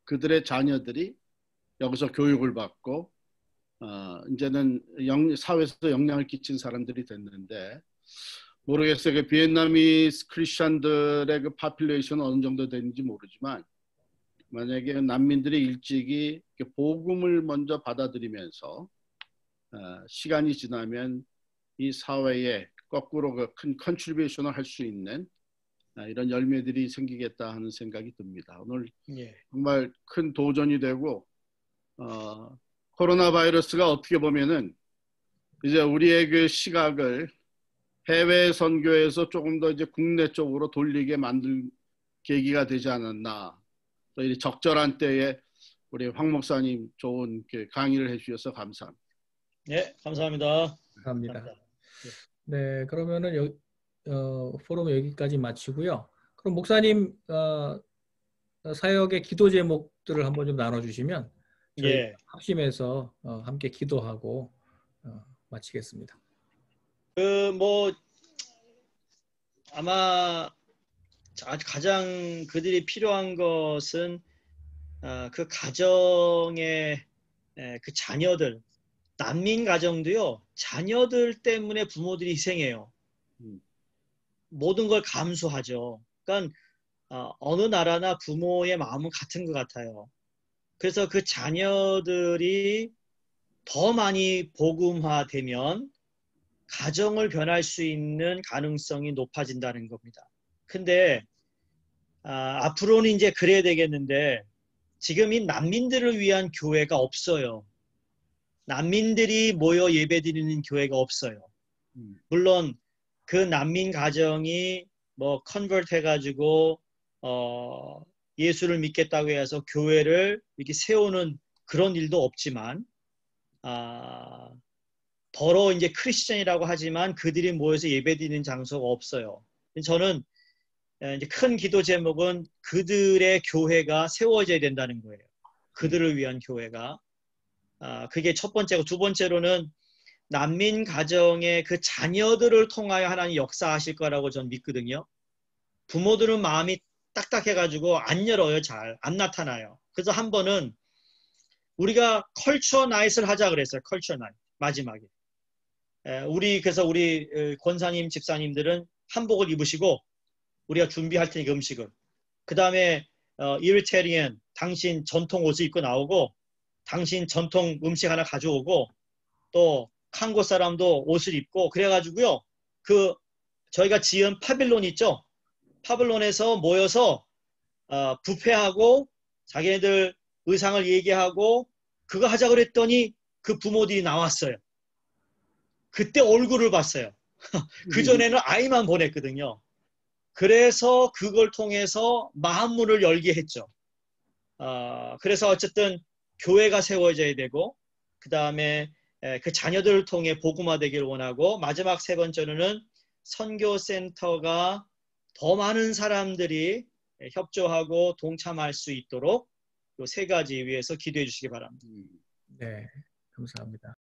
C: 그들의 자녀들이 여기서 교육을 받고 이제는 사회에서 영향을 끼친 사람들이 됐는데 모르겠어요. 그 비엔나미스 크리스천들의 그 파퓰레이션은 어느 정도 되는지 모르지만 만약에 난민들이 일찍이 복음을 먼저 받아들이면서 시간이 지나면 이 사회에 거꾸로 그 큰 컨트리뷰션을 할 수 있는 이런 열매들이 생기겠다 하는 생각이 듭니다. 오늘
A: 예.
C: 정말 큰 도전이 되고 코로나 바이러스가 어떻게 보면은 이제 우리의 그 시각을 해외 선교에서 조금 더 이제 국내 쪽으로 돌리게 만들 계기가 되지 않았나. 또 이 적절한 때에 우리 황 목사님 좋은 강의를 해주셔서 감사합니다.
A: 네, 감사합니다.
B: 감사합니다. 네, 그러면은 포럼 여기까지 마치고요. 그럼 목사님 사역의 기도 제목들을 한번 좀 나눠주시면 저희
A: 예.
B: 합심해서 함께 기도하고 마치겠습니다.
A: 뭐 아마 가장 그들이 필요한 것은 그 가정의 그 자녀들, 난민 가정도요, 자녀들 때문에 부모들이 희생해요. 모든 걸 감수하죠. 그러니까 어느 나라나 부모의 마음은 같은 것 같아요. 그래서 그 자녀들이 더 많이 복음화되면 가정을 변할 수 있는 가능성이 높아진다는 겁니다. 근데 앞으로는 이제 그래야 되겠는데 지금 이 난민들을 위한 교회가 없어요. 난민들이 모여 예배드리는 교회가 없어요. 물론 그 난민 가정이 뭐 컨버트 해가지고 예수를 믿겠다고 해서 교회를 이렇게 세우는 그런 일도 없지만 더러 이제 크리스천이라고 하지만 그들이 모여서 예배드리는 장소가 없어요. 저는 이제 큰 기도 제목은 그들의 교회가 세워져야 된다는 거예요. 그들을 위한 교회가. 그게 첫 번째고, 두 번째로는 난민 가정의 그 자녀들을 통하여 하나님 역사하실 거라고 저는 믿거든요. 부모들은 마음이 딱딱해가지고 안 열어요. 잘 안 나타나요. 그래서 한 번은 우리가 컬처 나잇을 하자 그랬어요. 컬처 나잇 마지막에. 그래서 우리 권사님 집사님들은 한복을 입으시고 우리가 준비할 테니까 음식을. 그 다음에 이리테리언 당신 전통 옷을 입고 나오고 당신 전통 음식 하나 가져오고 또 칸고 사람도 옷을 입고 그래가지고요. 그 저희가 지은 파빌론 있죠. 파빌론에서 모여서 뷔페하고 자기네들 의상을 얘기하고 그거 하자 그랬더니 그 부모들이 나왔어요. 그때 얼굴을 봤어요. 그전에는 아이만 보냈거든요. 그래서 그걸 통해서 마음문을 열게 했죠. 그래서 어쨌든 교회가 세워져야 되고 그 다음에 그 자녀들을 통해 복음화되기를 원하고 마지막 세 번째로는 선교센터가 더 많은 사람들이 협조하고 동참할 수 있도록 이 세 가지 위해서 기도해 주시기 바랍니다.
B: 네, 감사합니다.